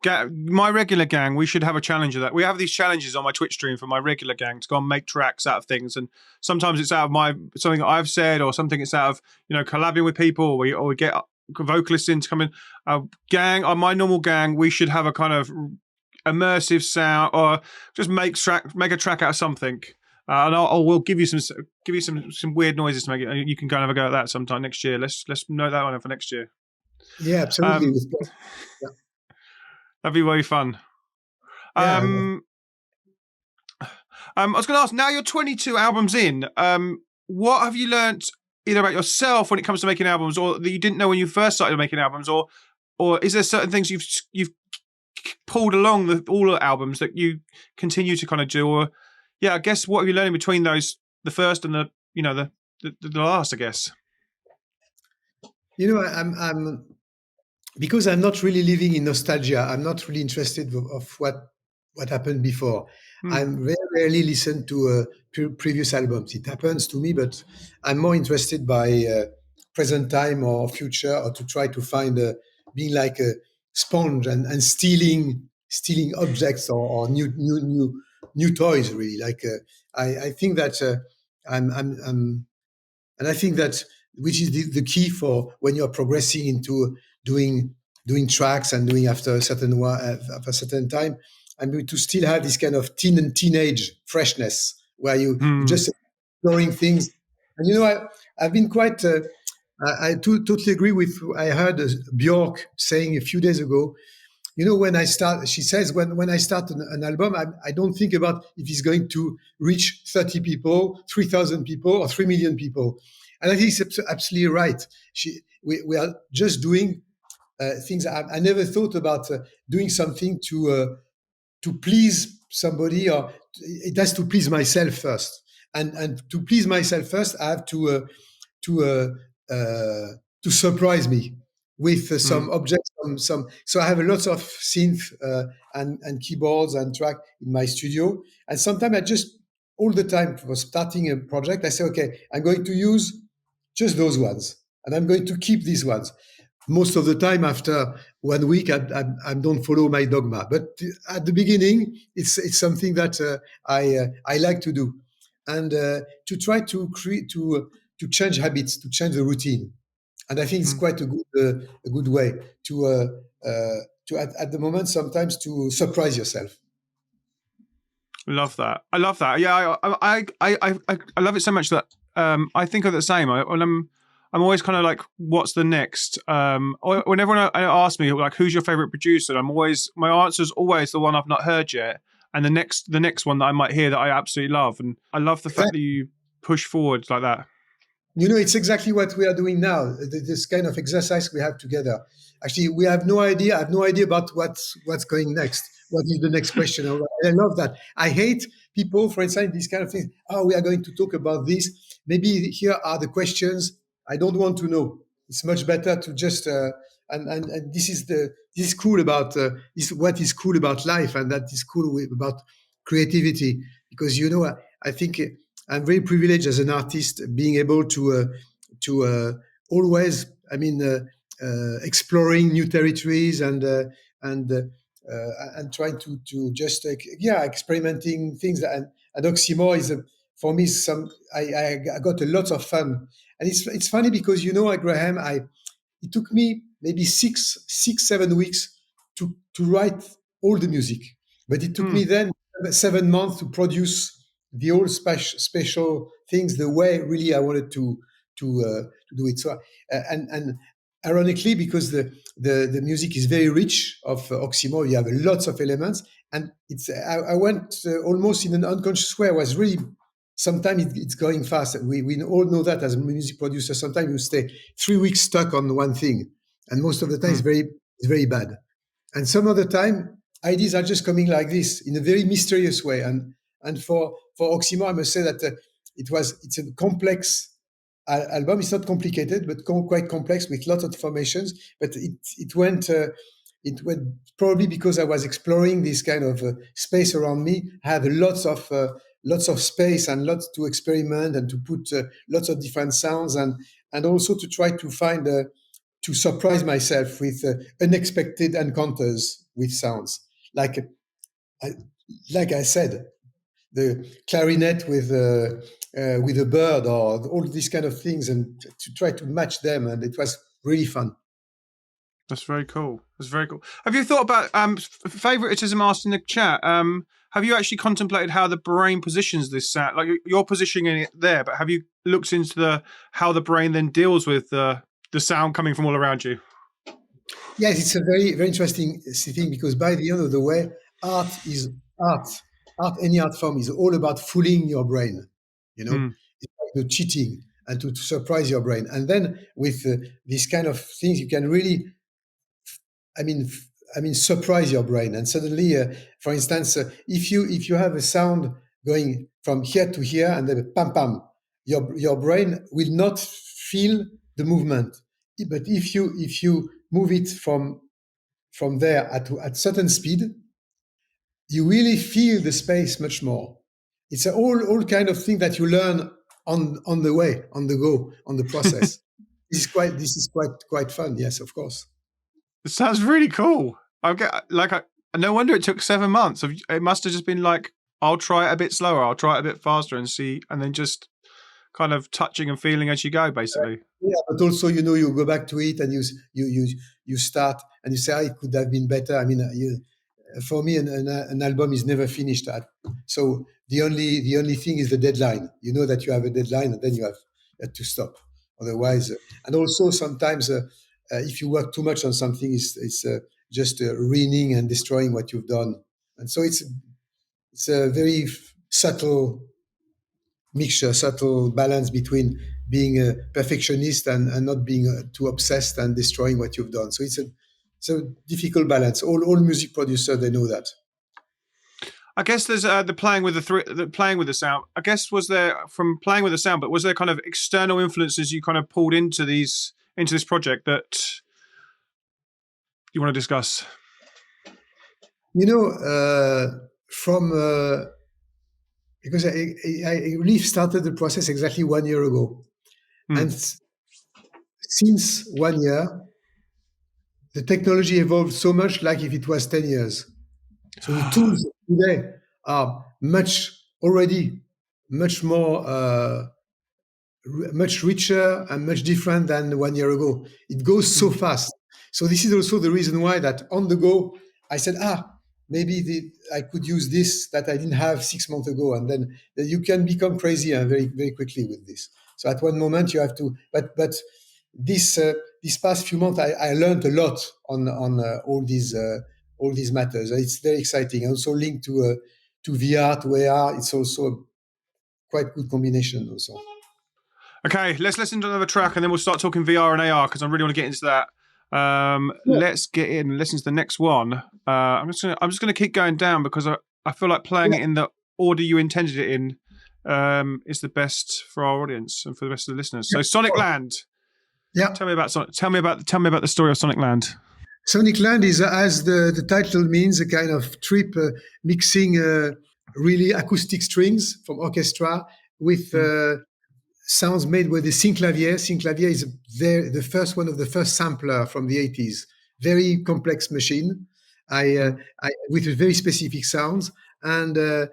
My regular gang, we should have a challenge of that. We have these challenges on my Twitch stream for my regular gang to go and make tracks out of things, and sometimes it's out of something that I've said, or something it's out of collabing with people, or we get vocalists in to come in. Gang, on my normal gang, we should have a kind of immersive sound, or just make a track out of something, and we'll give you some weird noises to make it. You can go and have a go at that sometime next year. Let's note that one for next year. Yeah, absolutely. That'd be very fun. Yeah. I was going to ask, now you're 22 albums in, what have you learnt either about yourself when it comes to making albums, or that you didn't know when you first started making albums, or is there certain things you've pulled along all the albums that you continue to kind of do? Or I guess what have you learned in between those, the first and the last, I guess? I'm because I'm not really living in nostalgia. I'm not really interested of what happened before. I very rarely listen to previous albums. It happens to me, but I'm more interested by present time or future, or to try to find being like a sponge and stealing objects or new toys. Really, like I think that I'm and I think that which is the key for when you're progressing into doing tracks and doing after a certain time. I mean, to still have this kind of teenage freshness where you just exploring things. And I've been quite. I totally agree with. I heard Björk saying a few days ago when I start, she says, when I start an album, I don't think about if it's going to reach 30 people, 3,000 people, or 3 million people. And I think it's absolutely right. We are just doing things. I never thought about doing something to please somebody, or it has to please myself first. And to please myself first, I have to surprise me with Mm. some objects, some. So I have a lot of synth and keyboards and track in my studio, and sometimes I just all the time for starting a project, I say, okay, I'm going to use just those ones, and I'm going to keep these ones. Most of the time, after 1 week, I don't follow my dogma. But at the beginning, it's something that I like to do, and to try to create to change habits, to change the routine. And I think it's Mm. quite a good way to at the moment sometimes to surprise yourself. Love that. I love that. Yeah, I love it so much that I think of the same. When I'm always kind of like, what's the next? When everyone asks me like, who's your favorite producer? My answer is always the one I've not heard yet, and the next one that I might hear that I absolutely love. And I love the fact that you push forward like that. It's exactly what we are doing now. This kind of exercise we have together. Actually, we have no idea. I have no idea about what's going next. What is the next question? I love that. I hate people, for instance, these kind of things. Oh, we are going to talk about this. Maybe here are the questions. I don't want to know. It's much better to just and this is cool about this. What is cool about life, and that is cool about creativity, because I think. I'm very privileged as an artist, being able to always, exploring new territories and trying to just experimenting things. And Oxymore is for me some I got a lot of fun, and it's funny because Graham, it took me maybe 7 weeks to write all the music, but it took Hmm. me then 7 months to produce the whole special things the way really I wanted to do it. So and ironically, because the music is very rich of Oxymore, you have lots of elements, and I went almost in an unconscious way. I was really sometimes it's going fast. We all know that as a music producer. Sometimes you stay 3 weeks stuck on one thing, and most of the time Hmm. it's very bad. And some of the time, ideas are just coming like this in a very mysterious way. And for Oxymore, I must say that it's a complex album. It's not complicated, but quite complex with lots of formations. But it went probably because I was exploring this kind of space around me. I had lots of space and lots to experiment and to put lots of different sounds and also to try to find to surprise myself with unexpected encounters with sounds, like I, like I said, the clarinet with a bird, or all these kind of things, and to try to match them, and it was really fun. That's very cool. That's very cool. Have you thought about favoritism asked in the chat? Have you actually contemplated how the brain positions this sound? Like you're positioning it there, but have you looked into how the brain then deals with the sound coming from all around you? Yes, it's a very very interesting thing, because by the end of the way, art is art. Art, any art form, is all about fooling your brain. Mm. It's like the cheating, and to surprise your brain. And then with these kind of things, you can really surprise your brain. And suddenly, for instance, if you have a sound going from here to here, and then pam pam, your brain will not feel the movement. But if you move it from there at certain speed, you really feel the space much more. It's all kind of thing that you learn on the way, on the go, on the process. This is quite fun. Yes, of course. It sounds really cool. No wonder it took 7 months. It must have just been like, I'll try it a bit slower, I'll try it a bit faster, and see, and then just kind of touching and feeling as you go, basically. Yeah, but also, you go back to it, and you start, and you say, it could have been better. For me, an album is never finished. So the only thing is the deadline. You know that you have a deadline, and then you have to stop. Otherwise, and also sometimes if you work too much on something, just ruining and destroying what you've done. And so it's a very subtle mixture, subtle balance between being a perfectionist and not being too obsessed and destroying what you've done. So it's a difficult balance. All music producers, they know that. I guess there's the playing with the sound. I guess was there from playing with the sound, but was there kind of external influences you kind of pulled into this project that you want to discuss? From because I really started the process exactly 1 year ago, and since 1 year, the technology evolved so much, like if it was 10 years. So the tools today are much more, much richer and much different than 1 year ago. It goes so fast. So this is also the reason why that on the go, I said, maybe I could use this that I didn't have 6 months ago. And then you can become crazy very, very quickly with this. So at one moment you have to, but this past few months, I learned a lot on all these matters. It's very exciting. Also linked to VR, to AR. It's also a quite good combination also. Okay, let's listen to another track and then we'll start talking VR and AR because I really want to get into that. Let's get in and listen to the next one. I'm just gonna keep going down because I feel like playing it in the order you intended it in is the best for our audience and for the rest of the listeners. So Sonic Land. Yeah. Tell me about the story of Sonic Land. Sonic Land is, as the title means, a kind of trip mixing really acoustic strings from orchestra with sounds made with the synclavier. Synclavier is the first one of the first sampler from the 80s. Very complex machine, with very specific sounds. And the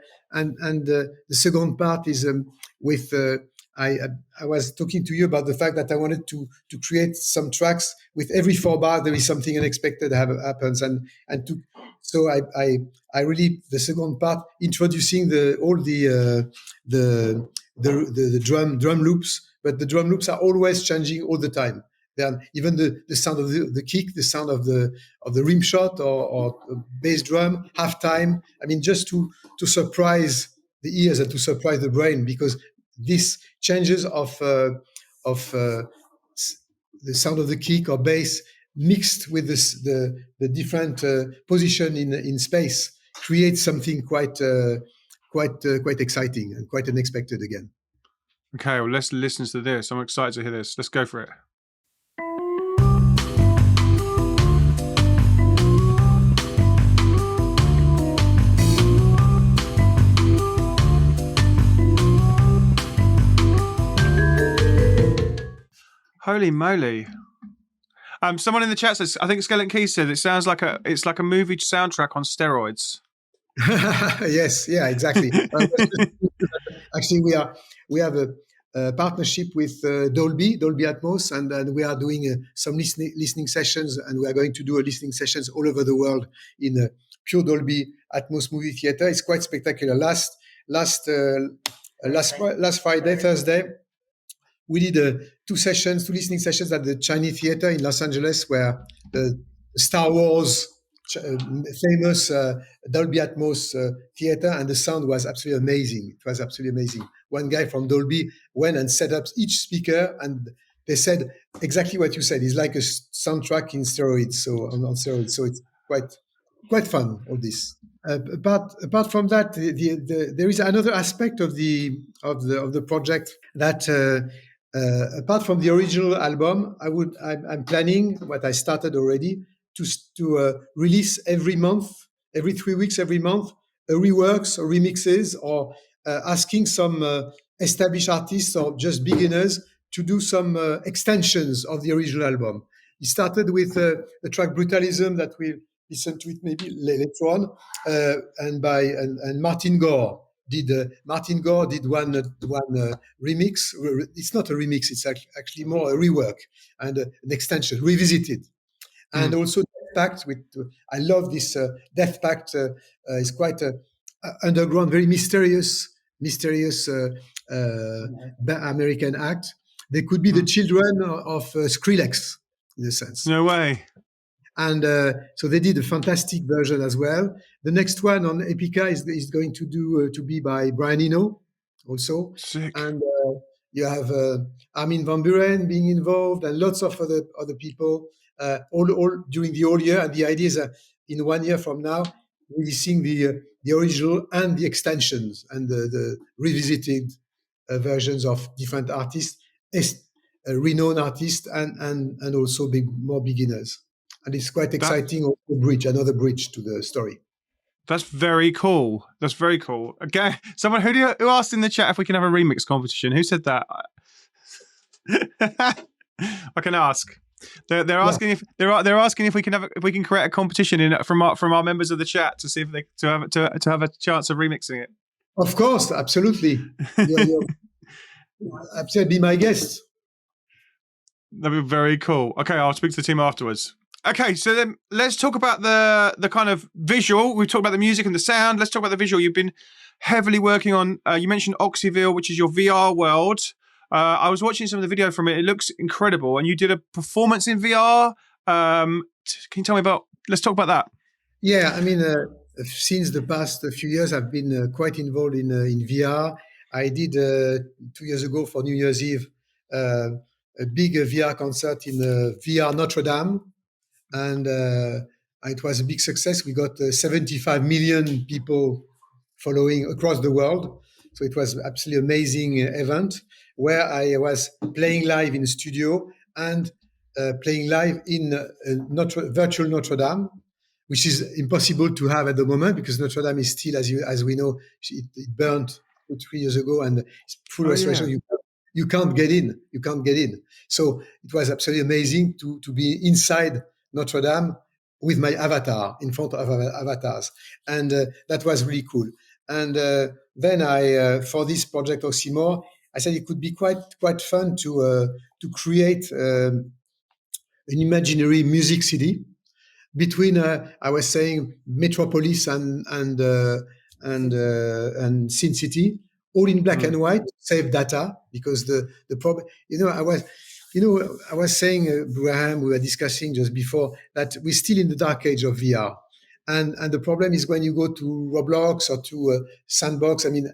second part is with. I was talking to you about the fact that I wanted to create some tracks with every 4 bars there is something unexpected happens, so I really, the second part, introducing all the drum loops, but the drum loops are always changing all the time. Then even the sound of the kick, the sound of the rim shot or bass drum, halftime. I mean, just to surprise the ears and to surprise the brain, because these changes of the sound of the kick or bass mixed with the different position in space creates something quite exciting and quite unexpected again. Okay, well, let's listen to this. I'm excited to hear this. Let's go for it. Holy moly! Someone in the chat says, I think Skeleton Keys said it sounds like it's like a movie soundtrack on steroids. Yes, yeah, exactly. Actually, we have a partnership with Dolby Atmos, and we are doing some listening sessions, and we are going to do listening sessions all over the world in pure Dolby Atmos movie theater. It's quite spectacular. Last Friday, Thursday, we did two listening sessions at the Chinese Theater in Los Angeles, where the Star Wars famous Dolby Atmos theater, and the sound was absolutely amazing. It was absolutely amazing. One guy from Dolby went and set up each speaker, and they said exactly what you said. It's like a soundtrack in steroids, so on steroids. So it's quite fun, all this. Apart from that, there is another aspect of the project that apart from the original album, I'm planning what I started already to release every 3 weeks, every month, reworks or remixes, or asking some established artists or just beginners to do some extensions of the original album. It started with the track Brutalism that we listen to it maybe later on, and Martin Gore did one remix. It's not a remix; it's actually more a rework and an extension, revisited. And also Death Pact. I love this Death Pact. Is quite underground, very mysterious American act. They could be the children of Skrillex, in a sense. No way. And so they did a fantastic version as well. The next one on Epica is going to be by Brian Eno also. Sick. And you have Armin van Buren being involved and lots of other people all during the whole year. And the idea is in 1 year from now, releasing the original and the extensions and the revisited versions of different artists, renowned artists, and also more beginners. And it's quite exciting. Another bridge to the story. That's very cool. That's very cool. Okay, someone who asked in the chat if we can have a remix competition? Who said that? I can ask. They're asking if they're asking if we can create a competition from our members of the chat to see if they to have a chance of remixing it. Of course, absolutely. You're absolutely be my guest. That'd be very cool. Okay, I'll speak to the team afterwards. Okay, so then let's talk about the kind of visual. We've talked about the music and the sound. Let's talk about the visual. You've been heavily working on, you mentioned Oxyville, which is your VR world. I was watching some of the video from it. It looks incredible. And you did a performance in VR. Can you tell me let's talk about that. Yeah, I mean, since the past few years, I've been quite involved in VR. I did 2 years ago for New Year's Eve, a big VR concert in VR Notre Dame. And it was a big success. We got 75 million people following across the world. So it was absolutely amazing event where I was playing live in the studio and playing live in virtual Notre Dame, which is impossible to have at the moment because Notre Dame is still, as we know, it burned 3 years ago and it's full restoration. Yeah. You can't get in. You can't get in. So it was absolutely amazing to be inside Notre Dame with my avatar in front of avatars. And that was really cool. And then I, for this project Oxymore, I said it could be quite fun to create an imaginary music CD between, I was saying, Metropolis and Sin City, all in black and white, save data, because the problem, I was saying, Graham, we were discussing just before that we're still in the dark age of VR. And the problem is when you go to Roblox or to Sandbox, I mean,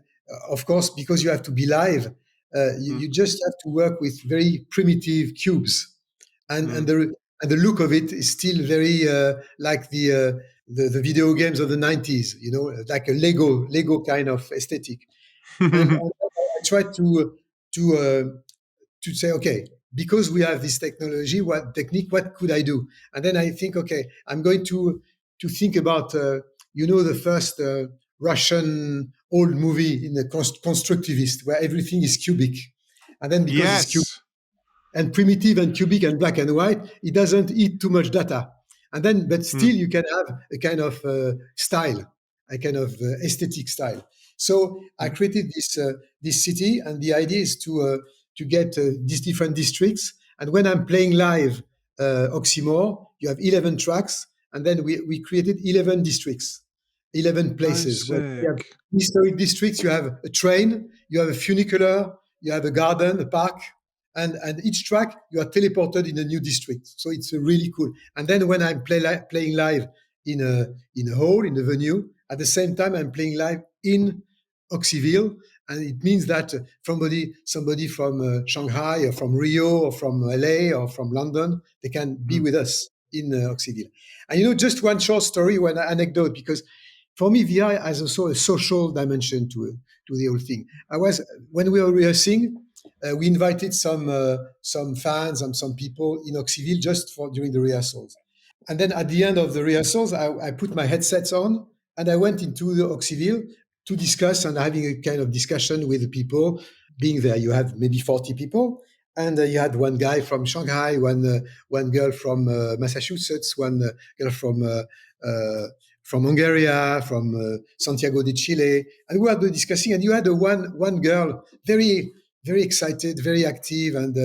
of course, because you have to be live, you just have to work with very primitive cubes. And the look of it is still very like the video games of the 90s, like a Lego kind of aesthetic. And I tried to say, okay, because we have this technology, what could I do? And then I think, okay, I'm going to think about, the first Russian old movie in the constructivist, where everything is cubic. And then because it's cubic and primitive and cubic and black and white, it doesn't eat too much data. And then, but still you can have a kind of style, a kind of aesthetic style. So I created this city, and the idea is to get these different districts. And when I'm playing live Oxymore, you have 11 tracks, and then we created 11 districts, 11 places. Where you have historic districts, you have a train, you have a funicular, you have a garden, a park, and each track you are teleported in a new district. So it's really cool. And then when I'm playing live in a hall, in a venue, at the same time I'm playing live in Oxyville, and it means that somebody from Shanghai or from Rio or from LA or from London, they can be with us in Oxyville. And just one short story, one anecdote, because for me VR has also a social dimension to the whole thing. When we were rehearsing, we invited some fans and some people in Oxyville just during the rehearsals. And then at the end of the rehearsals, I put my headsets on and I went into the Oxyville to discuss and having a kind of discussion with the people being there. You have maybe 40 people, and you had one guy from Shanghai, one girl from Massachusetts, one girl from Hungary, from Santiago de Chile, and we were discussing. And you had one girl, very very excited, very active, and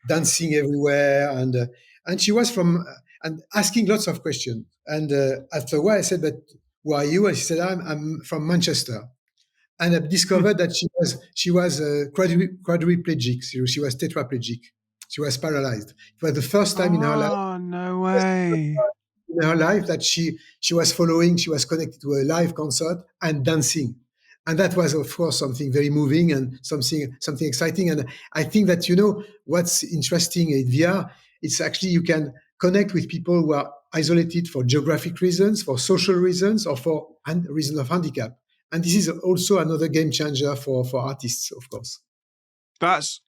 dancing everywhere, and she was and asking lots of questions. And after a while, I said, "But who are you?" And she said, "I'm from Manchester." And I discovered that she was quadriplegic. She was tetraplegic. She was paralyzed. It was the first time in her life. Oh, no way. in her life that she was following. She was connected to a live concert and dancing, and that was of course something very moving and something exciting. And I think that what's interesting in VR, it's actually you can connect with people who are isolated for geographic reasons, for social reasons, or for reason of handicap. And this is also another game changer for artists, of course. That's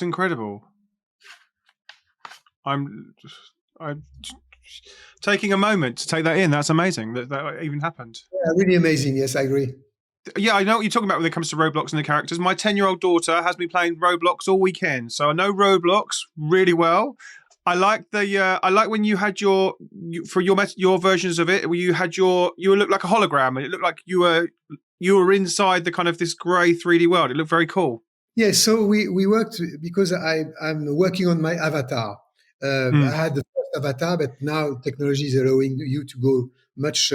incredible. I'm taking a moment to take that in. That's amazing that even happened. Yeah, really amazing. Yes, I agree. Yeah, I know what you're talking about when it comes to Roblox and the characters. My 10-year-old daughter has me playing Roblox all weekend, so I know Roblox really well. I like I like when you had your versions of it, where you looked like a hologram, and it looked like you were inside the kind of this grey 3D world. It looked very cool. Yeah, so we worked because I'm working on my avatar. I had the first avatar, but now technology is allowing you to go much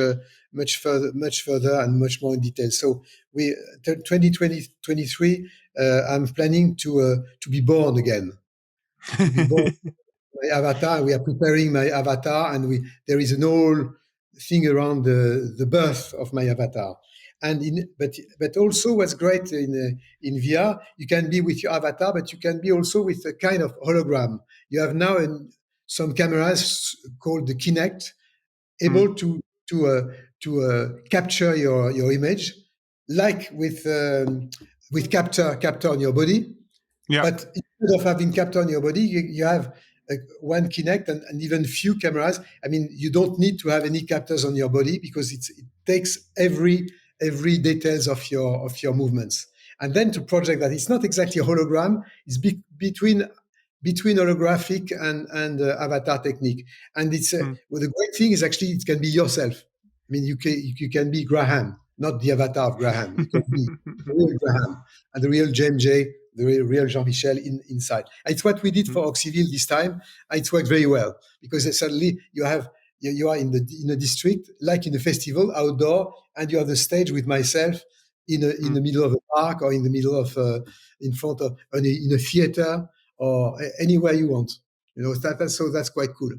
further and much more in detail. So 2023, I'm planning to be born again. To be born my avatar. We are preparing my avatar, and there is an whole thing around the birth of my avatar. And but also what's great in VR, you can be with your avatar, but you can be also with a kind of hologram. You have now some cameras called the Kinect, able to capture your image, like with capture on your body. Yeah. But instead of having capture on your body, you have one Kinect and even few cameras. I mean, you don't need to have any captors on your body because it takes every details of your movements. And then to project that, it's not exactly a hologram. It's between holographic and avatar technique. And it's well, the great thing is actually it can be yourself. I mean, you can be Graham, not the avatar of Graham. You can be the real Graham and the real James J, the real Jean-Michel inside. And it's what we did for Oxyville this time. And it worked very well because suddenly you are in a district, like in a festival, outdoor, and you have the stage with myself in the middle of a park or in the middle of in front of in a theater or anywhere you want. That's quite cool.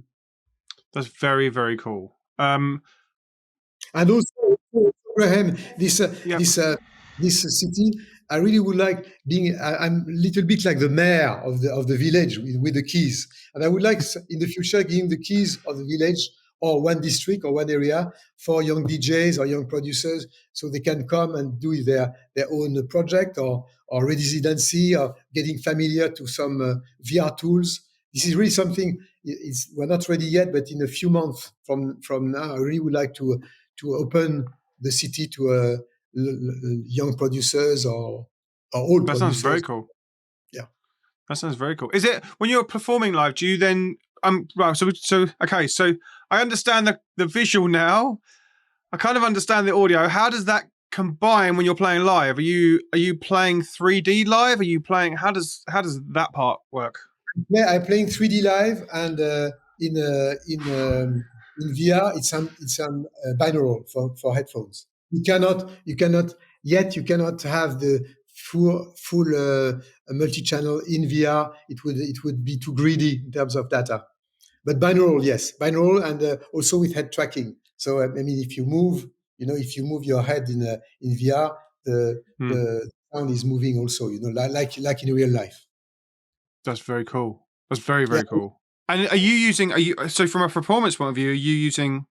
That's very, very cool. And also, Graham, this city, I really would like being. I'm a little bit like the mayor of the village with the keys, and I would like in the future giving the keys of the village or one district or one area for young DJs or young producers, so they can come and do their own project or residency or getting familiar to some VR tools. This is really something. We're not ready yet, but in a few months from now, I really would like to open the city to young producers or old producers. That sounds very cool. Yeah, that sounds very cool. Is it when you're performing live? Do you then right? So okay. So I understand the visual now. I kind of understand the audio. How does that combine when you're playing live? Are you playing 3D live? Are you playing? How does that part work? Yeah, I'm playing 3D live, and in VR, it's binaural for headphones. You cannot have the full multi-channel in VR. It would be too greedy in terms of data. But binaural, yes, binaural, and also with head tracking. So I mean, if you move your head in VR, the sound is moving also. Like in real life. That's very cool. That's very, very cool. And are you so from a performance point of view, are you using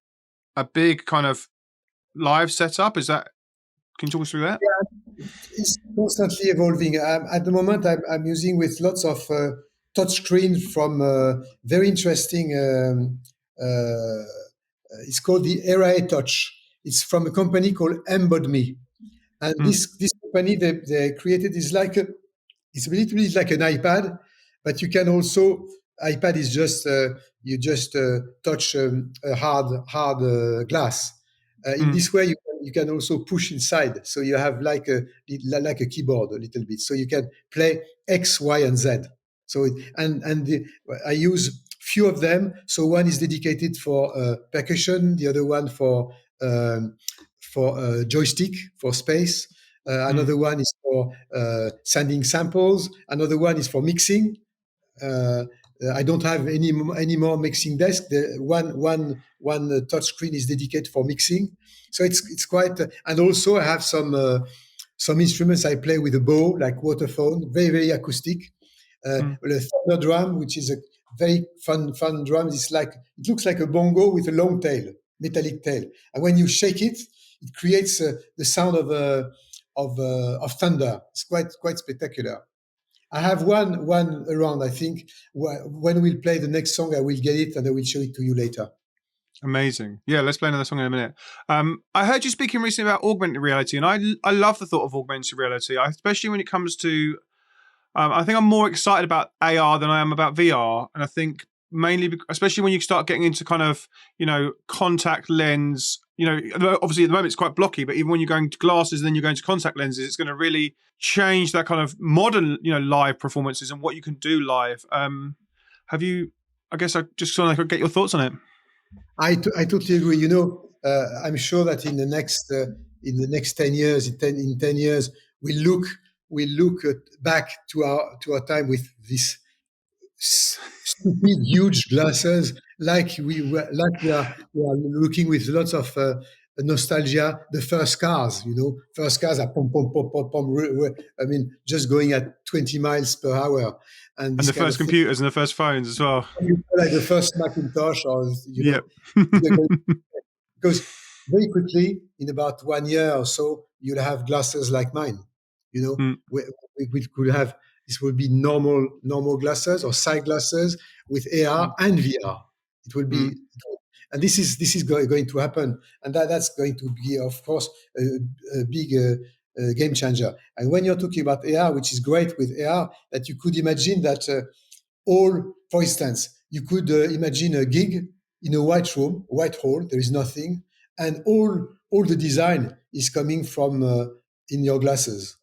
a big kind of live setup? Can you talk us through that? Yeah, it's constantly evolving. At the moment, I'm using with lots of touch screen from very interesting. It's called the Array Touch. It's from a company called Embod.me. And this company, they created is it's a little bit like an iPad, but you can also iPad is just you just touch a hard glass. In this way, you can also push inside, so you have like a keyboard a little bit, so you can play X, Y, and Z. So I use few of them. So one is dedicated for percussion, the other one for joystick for space. Another one is for sending samples. Another one is for mixing. I don't have any more mixing desk. The one touch screen is dedicated for mixing, so it's quite. And also I have some instruments I play with a bow, like waterphone, very acoustic. The thunder drum, which is a very fun drum. It looks like a bongo with a long tail, metallic tail, and when you shake it, it creates the sound of thunder. It's quite spectacular. I have one around. I think when we'll play the next song, I will get it and I will show it to you later. Amazing. Yeah, let's play another song in a minute. I heard you speaking recently about augmented reality, and I love the thought of augmented reality, especially when it comes to. I think I'm more excited about AR than I am about VR, and I think mainly, especially when you start getting into kind of contact lens. Obviously at the moment it's quite blocky, but even when you're going to glasses and then you're going to contact lenses, it's going to really change that kind of modern live performances and what you can do live. Have you? I guess I just want to get your thoughts on it. I totally agree. I'm sure that in the next 10 years, in 10 years, we look back to our time with this stupid huge glasses, like we are looking with lots of nostalgia. The first cars, first cars are pom pom pom pom pom. I mean, just going at 20 miles per hour, and the first computers and the first phones as well. Like the first Macintosh, or Yep. Because very quickly, in about 1 year or so, you'll have glasses like mine. We could have, this will be normal glasses or side glasses with AR and VR. It will be, and this is going to happen, and that's going to be, of course, a big game changer. And when you're talking about AR, which is great with AR, that you could imagine that for instance, you could imagine a gig in a white hall. There is nothing, and all the design is coming from in your glasses.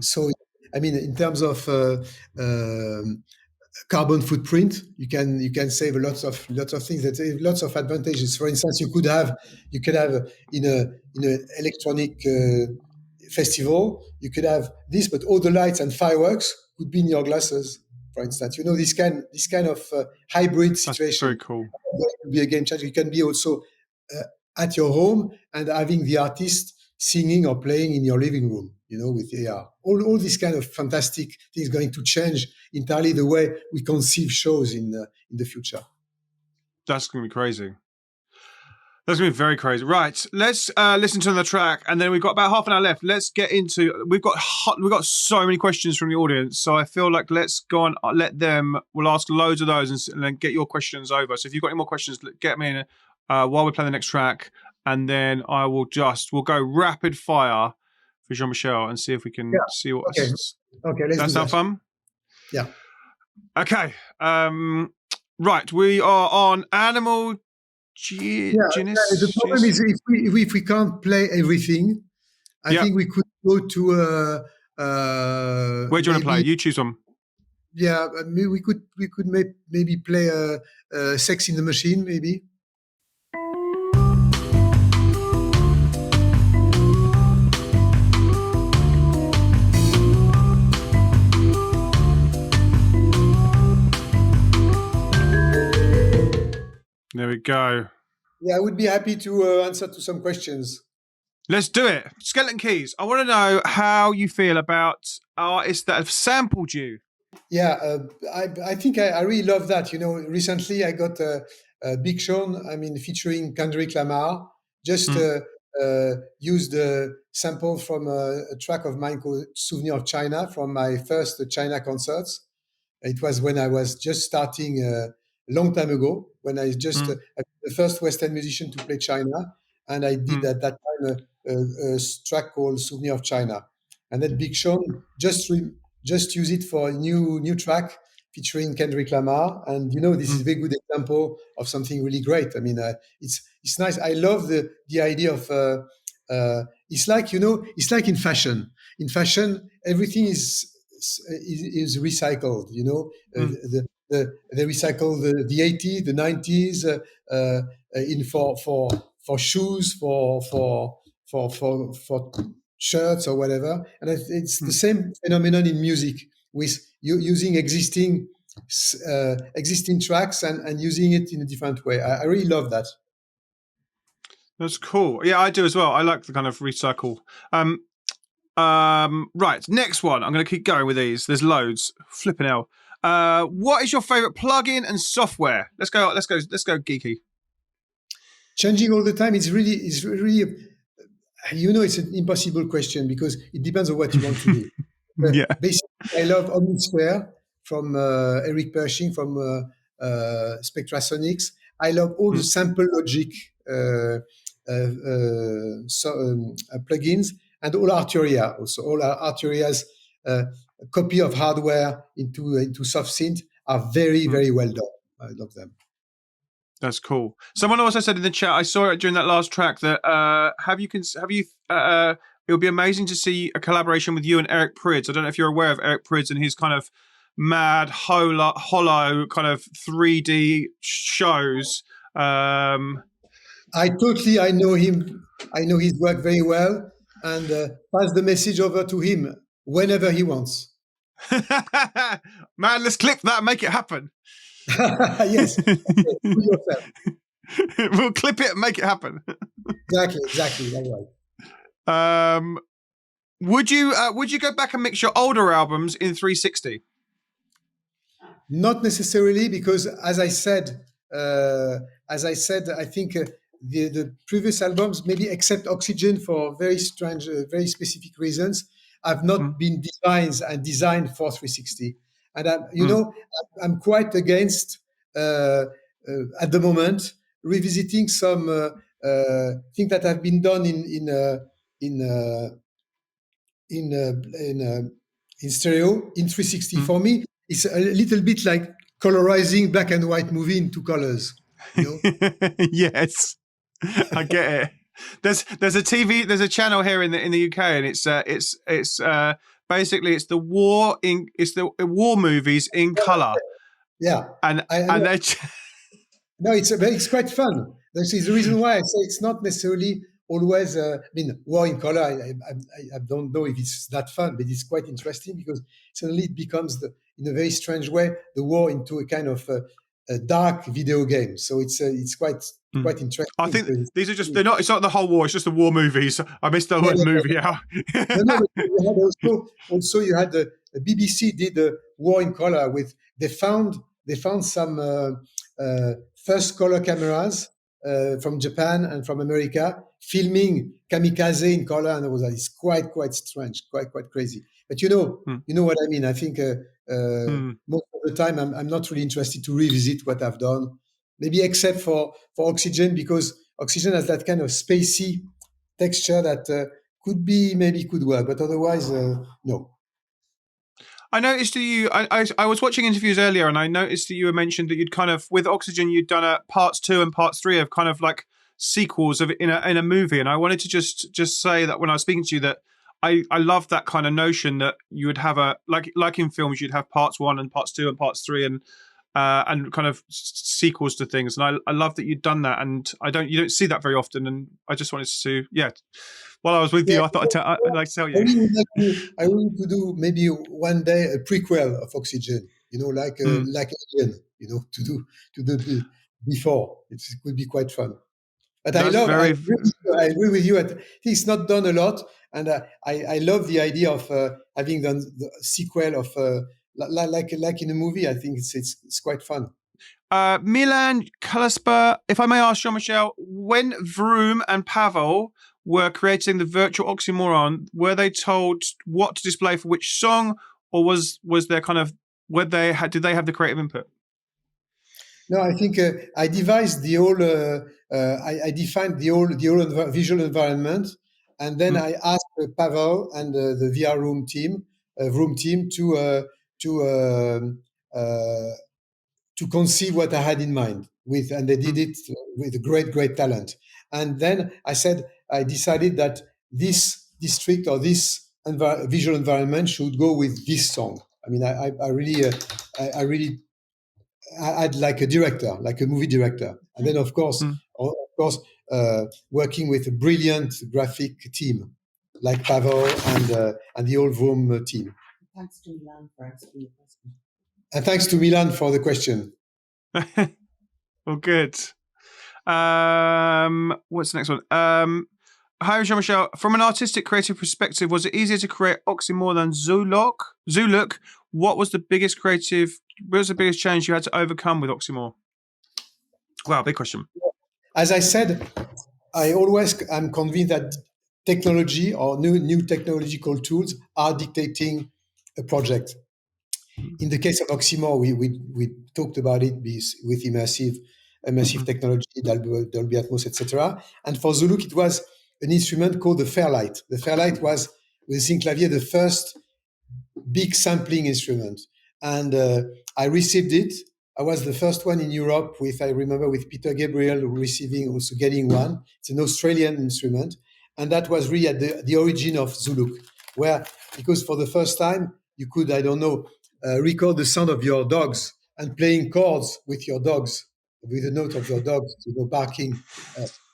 So, I mean, in terms of carbon footprint, you can save lots of things. That lots of advantages. For instance, you could have in a electronic festival, you could have this, but all the lights and fireworks could be in your glasses. For instance, this kind of hybrid situation. That's very cool. Could be a game changer. You can be also at your home and having the artist singing or playing in your living room, with AR. All these kind of fantastic things going to change entirely the way we conceive shows in the future. That's going to be crazy. That's going to be very crazy. Right, let's listen to the track, and then we've got about half an hour left. Let's get into. We've got so many questions from the audience, so I feel like let's go and let them. We'll ask loads of those, and then get your questions over. So if you've got any more questions, get me in while we play the next track, and then we'll go rapid fire for Jean-Michel and see if we can see what. Okay, let's that sound fun? Yeah. Okay. Right, we are on Animal. The problem is if we can't play everything, I think we could go to where do you want to play? You choose one. Yeah, we could maybe play Sex in the Machine, maybe. There we go. Yeah, I would be happy to answer to some questions. Let's do it. Skeleton Keys, I want to know how you feel about artists that have sampled you. Yeah, I think I really love that. Recently I got Big Sean, featuring Kendrick Lamar, just used a sample from a track of mine called Souvenir of China from my first China concerts. It was when I was just starting a long time ago, when I just the first Western musician to play China, and I did at that time a track called Souvenir of China, and then Big Sean just use it for a new track featuring Kendrick Lamar, and this is a very good example of something really great. It's nice. I love the idea of it's like in fashion. In fashion, everything is recycled. They recycle the 80s, the 90s for shoes, for shirts or whatever. And it's the same phenomenon in music, with using existing existing tracks and using it in a different way. I really love that. That's cool. Yeah, I do as well. I like the kind of recycle. Right, next one. I'm going to keep going with these. There's loads. Flipping hell. What is your favorite plugin and software? Let's go geeky. Changing all the time. It's really, it's an impossible question because it depends on what you want to do. Yeah. Basically, I love Omnisquare from Eric Pershing from Spectrasonics. I love all the sample logic plugins and all Arturia also. All Arturia's copy of hardware into soft synth are very, very well done. I love them. That's cool. Someone also said in the chat, I saw it during that last track, that it would be amazing to see a collaboration with you and Eric Prydz. I don't know if you're aware of Eric Prydz and his kind of mad, hollow kind of 3D shows. I know him. I know his work very well, and pass the message over to him whenever he wants. Man, let's clip that and make it happen. Yes. Okay, do yourself. We'll clip it and make it happen. Exactly. That's right. Would you go back and mix your older albums in 360? Not necessarily, because as I said, I think the previous albums, maybe except Oxygen for very strange, very specific reasons, have not been designed for 360. And I'm quite against at the moment revisiting some things that have been done in stereo in 360. For me, it's a little bit like colorizing black and white movie into colors. Yes, I get it. There's a channel here in the UK, and it's basically it's the war movies in color. Yeah, and no, it's quite fun. This is the reason why I say it's not necessarily always. War in color. I don't know if it's that fun, but it's quite interesting because suddenly it becomes in a very strange way the war into a kind of a dark video game. So it's quite interesting. I think these are just, it's not the whole war, it's just the war movies. I missed the word movie out. Also you had the BBC did the war in color with, they found some first color cameras from Japan and from America filming kamikaze in color, and it's quite strange, quite crazy. But you know what I mean. I think most of the time I'm not really interested to revisit what I've done, maybe except for Oxygen, because Oxygen has that kind of spacey texture that could work, but otherwise no. I noticed that you, I was watching interviews earlier, and I noticed that you had mentioned that you'd kind of, with Oxygen, you'd done a parts 2 and parts 3 of kind of like sequels of in a movie. And I wanted to just say that when I was speaking to you, that I love that kind of notion that you would have like in films, you'd have parts 1 and parts 2 and parts 3 and kind of sequels to things. And I love that you'd done that. And you don't see that very often. And I just wanted to, while I was with you, I thought I'd like to tell you. I want to do maybe one day a prequel of Oxygen, like Alien, to do before. It could be quite fun. But I agree with you. It's not done a lot, and I love the idea of having done the sequel of like in a movie. I think it's quite fun. Milan Kalasper, if I may ask, Jean-Michel, when Vroom and Pavel were creating the virtual oxymoron, were they told what to display for which song, or was there kind of did they have the creative input? No, I think I devised the whole. I defined the whole visual environment, and then I asked Pavel and the VR Room team to conceive what I had in mind and they did it with great talent. And then I decided that this district or this visual environment should go with this song. I mean, I really I'd like a director, like a movie director. And then, of course, working with a brilliant graphic team like Pavel and the old Vroom team. Thanks to Milan for asking the question. And thanks to Milan for the question. Well, good. What's the next one? Hi, Jean-Michel. From an artistic creative perspective, was it easier to create Oxymore than Zuluk? What was the biggest challenge you had to overcome with Oxymore? Wow, big question. As I said, I always am convinced that technology or new technological tools are dictating a project. In the case of Oxymore, we talked about it with immersive technology, Dolby Atmos, etc. And for Zuluk, it was an instrument called the Fairlight. The Fairlight was, with Synclavier, the first big sampling instrument. And I received it. I was the first one in Europe I remember with Peter Gabriel also getting one. It's an Australian instrument. And that was really at the origin of Zuluk, because for the first time, you could, record the sound of your dogs and playing chords with your dogs, with the note of your dogs, barking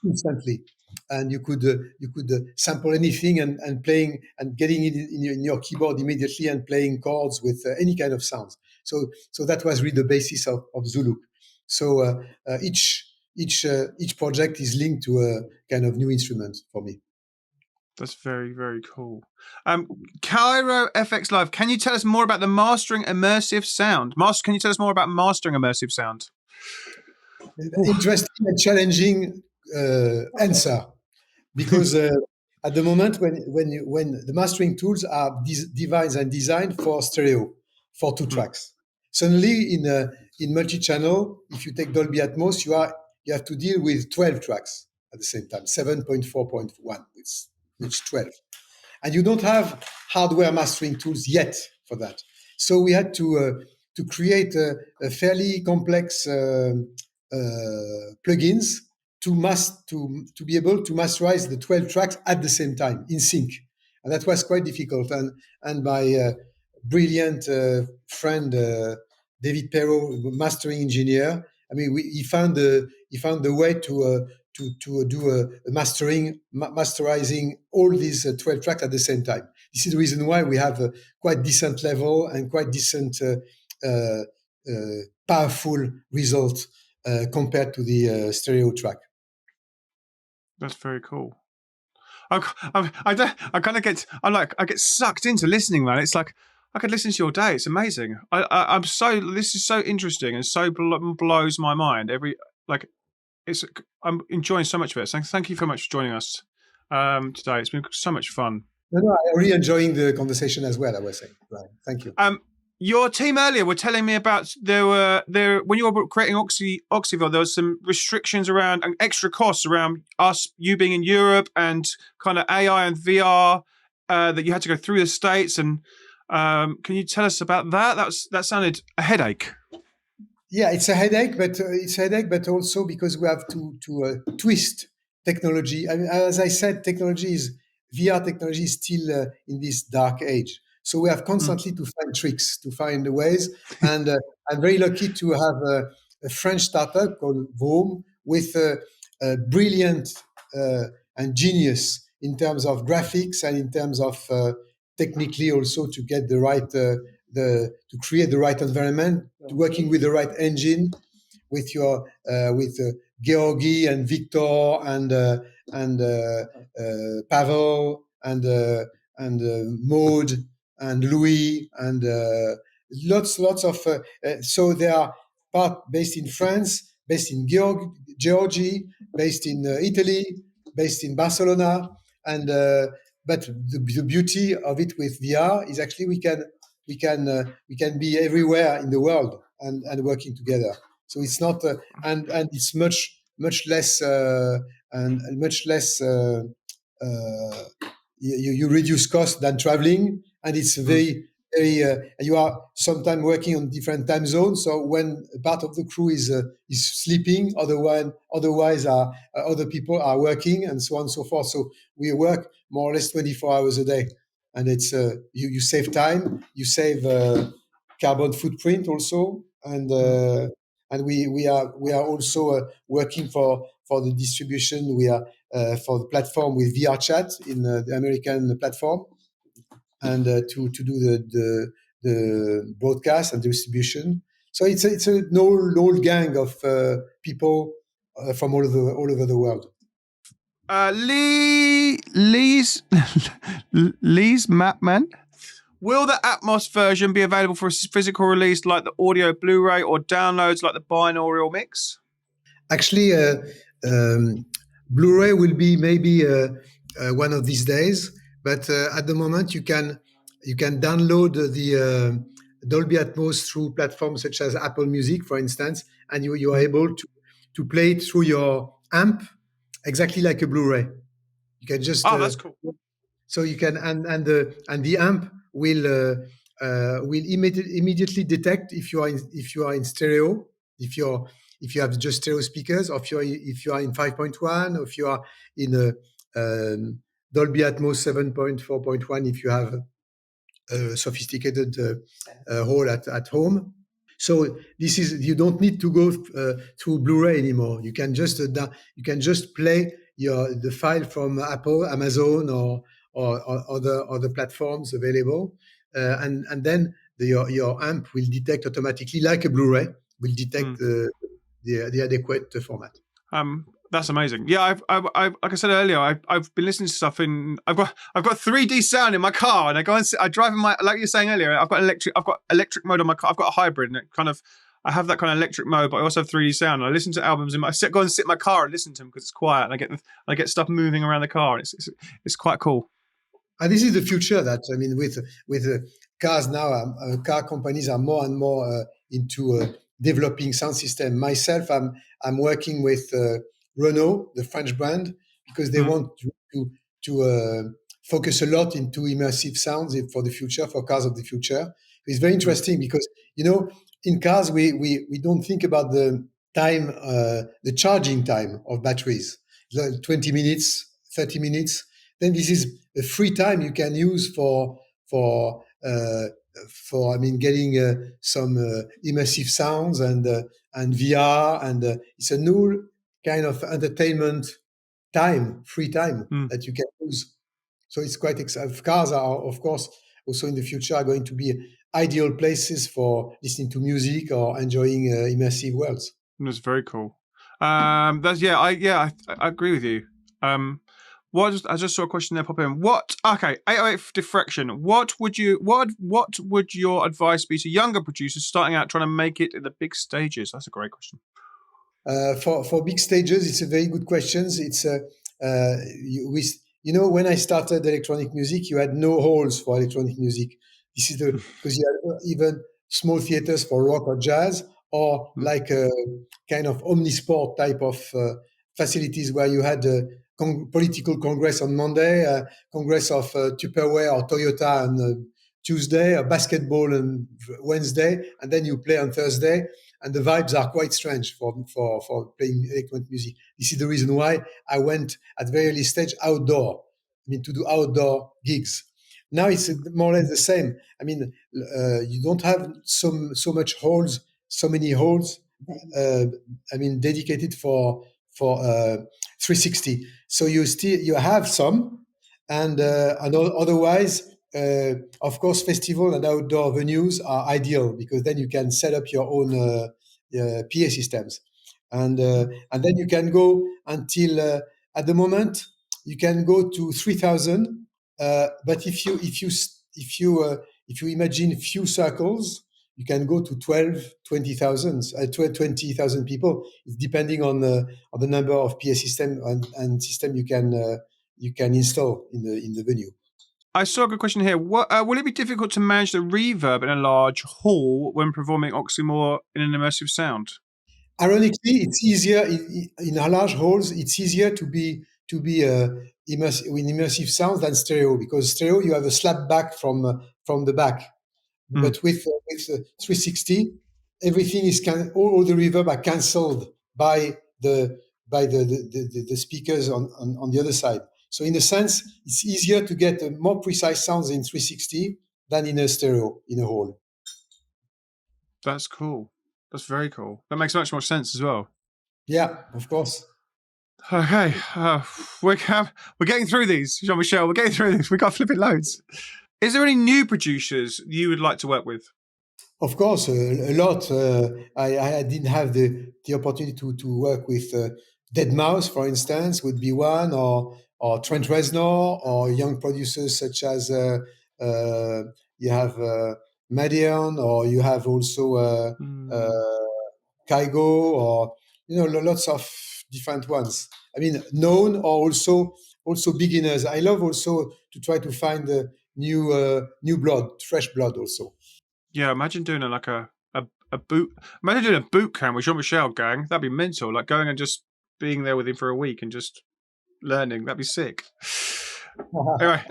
instantly. And you could sample anything and playing and getting it in your keyboard immediately and playing chords with any kind of sounds. So that was really the basis of Zuluk. So each project is linked to a kind of new instrument for me. That's very, very cool. Cairo FX Live, can you tell us more about the mastering immersive sound? Can you tell us more about mastering immersive sound? Interesting and challenging answer, because at the moment when the mastering tools are devised and designed for stereo, for two tracks, suddenly in multi-channel, if you take Dolby Atmos, you have to deal with 12 tracks at the same time, 7.4.1, which 12. And you don't have hardware mastering tools yet for that. So we had to create a fairly complex plugins to be able to masterize the 12 tracks at the same time in sync. And that was quite difficult. And my brilliant friend David Perrault, mastering engineer, he found the way to do a masterizing all these 12 tracks at the same time. This is the reason why we have a quite decent level and quite decent powerful result compared to the stereo track. That's very cool. I get sucked into listening, man. It's like I could listen to you all day. It's amazing. This is so interesting and so blows my mind. I'm enjoying so much of it. So thank you very much for joining us today. It's been so much fun. No, I'm really enjoying the conversation as well, I was saying. Right. Thank you. Your team earlier were telling me about when you were creating Oxyville, there was some restrictions around and extra costs around you being in Europe and kind of AI and VR that you had to go through the States. And can you tell us about that? That sounded a headache. Yeah, it's a headache, but also because we have to twist technology. I mean, as I said, VR technology is still in this dark age. So we have constantly to find tricks, to find ways. And I'm very lucky to have a French startup called Vroom with a brilliant and genius in terms of graphics and in terms of technically also to get the right to create the right environment, working with the right engine, with Georgi and Victor and Pavel and Maud and Louis and lots of. So they are part based in France, based in Georgia, based in Italy, based in Barcelona, and but the beauty of it with VR is actually we can be everywhere in the world and working together. So it's not and it's much less and much less. You reduce cost than traveling, and it's very you are sometimes working on different time zones. So when part of the crew is sleeping, otherwise other people are working, and so on and so forth. So we work more or less 24 hours a day, and it's you save time, you save carbon footprint also, and we are also working for the distribution. We are for the platform with VR Chat in the American platform, and to do the broadcast and distribution. So it's an old gang of people from all over the world. Lee's Mapman. Will the Atmos version be available for a physical release like the audio Blu-ray or downloads like the binaural mix? Actually, Blu-ray will be maybe one of these days, but at the moment you can download the Dolby Atmos through platforms such as Apple Music, for instance, and you are able to play it through your amp, exactly like a Blu-ray. You can just that's cool. So you can and the amp will immediately detect if you are in stereo, if you have just stereo speakers, or if you are in 5.1, or if you are in a Dolby Atmos 7.4.1, if you have a sophisticated hall at home. So this is, you don't need to go through Blu-ray anymore. You can just play the file from Apple, Amazon, or other platforms available, and then your amp will detect automatically, like a Blu-ray, will detect the adequate format. That's amazing. Yeah, I've like I said earlier, I've been listening to stuff I've got 3D sound in my car, and I drive in my, like you were saying earlier, I've got electric mode on my car. I've got a hybrid, and it kind of, I have that kind of electric mode, but I also have 3D sound. And I listen to albums I go and sit in my car and listen to them because it's quiet, and I get stuff moving around the car. And it's quite cool. And this is the future. With cars now, car companies are more and more into developing sound system. Myself, I'm working with Renault, the French brand, because they want to focus a lot into immersive sounds for the future, for cars of the future. It's very interesting because, in cars, we don't think about the time, the charging time of batteries, like 20 minutes, 30 minutes. Then this is a free time you can use for getting some immersive sounds and VR, and it's a new kind of entertainment time, free time that you can use. So it's quite exciting. Cars are, of course, also in the future are going to be ideal places for listening to music or enjoying immersive worlds. That's very cool. I agree with you. I just saw a question there pop in. 808 diffraction. What would your advice be to younger producers starting out trying to make it in the big stages? That's a great question. For big stages, it's a very good question. It's when I started electronic music, you had no halls for electronic music. This is because you had even small theaters for rock or jazz, or like a kind of omnisport type of facilities where you had political congress on Monday, congress of Tupperware or Toyota on Tuesday, or basketball on Wednesday, and then you play on Thursday. And the vibes are quite strange for playing electronic music. This is the reason why I went at very early stage outdoor. To do outdoor gigs. Now it's more or less the same. You don't have so many halls. Dedicated for 360. So you have some, and otherwise. Of course, festival and outdoor venues are ideal because then you can set up your own PA systems, and then you can go until at the moment you can go to 3,000. But if you imagine few circles, you can go to 20,000 people. It's depending on the number of PA system and system you can install in the venue. I saw a good question here. Will it be difficult to manage the reverb in a large hall when performing Oxymore in an immersive sound? Ironically, it's easier in large halls. It's easier to be immersive sounds than stereo, because stereo you have a slap back from the back, but with 360, everything is all the reverb are cancelled by the speakers on the other side. So in a sense, it's easier to get more precise sounds in 360 than in a stereo in a hall. That's cool. That's very cool. That makes much more sense as well. Yeah, of course. Okay, we're getting through these, Jean-Michel. We're getting through these. We got flipping loads. Is there any new producers you would like to work with? Of course, a lot. I didn't have the opportunity to work with Deadmau5, for instance, would be one, or Trent Reznor, or young producers such as uh, you have Madian, or you have also Kygo, or lots of different ones. I mean, known or also beginners. I love also to try to find new blood, fresh blood also. Yeah, imagine doing a boot. Imagine doing a boot camp with Jean-Michel, gang. That'd be mental. Like going and just being there with him for a week and just learning. That'd be sick. Anyway,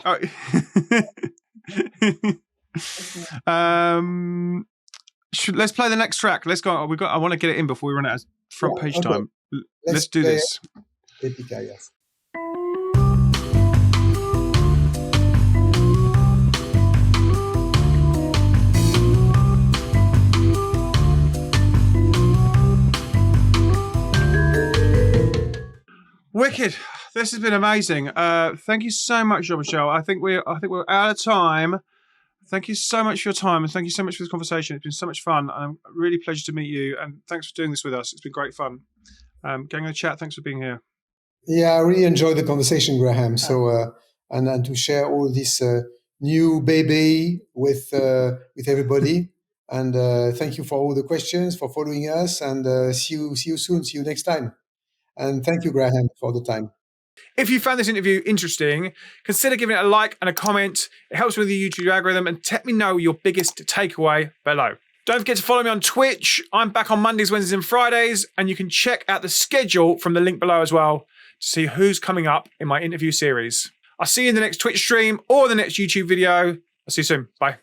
let's play the next track. Let's go. I want to get it in before we run out of front page time. Let's do this. Epica, yes. Wicked. This has been amazing. Thank you so much, Jean-Michel. I think we're out of time. Thank you so much for your time, and thank you so much for this conversation. It's been so much fun. Really pleasure to meet you, and thanks for doing this with us. It's been great fun. Gang in the chat, thanks for being here. Yeah, I really enjoyed the conversation, Graham. So and to share all this new baby with everybody. And thank you for all the questions, for following us, and see you soon. See you next time. And thank you, Graham, for the time. If you found this interview interesting, consider giving it a like and a comment. It helps with the YouTube algorithm, and let me know your biggest takeaway below. Don't forget to follow me on Twitch. I'm back on Mondays, Wednesdays, and Fridays, and you can check out the schedule from the link below as well to see who's coming up in my interview series. I'll see you in the next Twitch stream or the next YouTube video. I'll see you soon. Bye.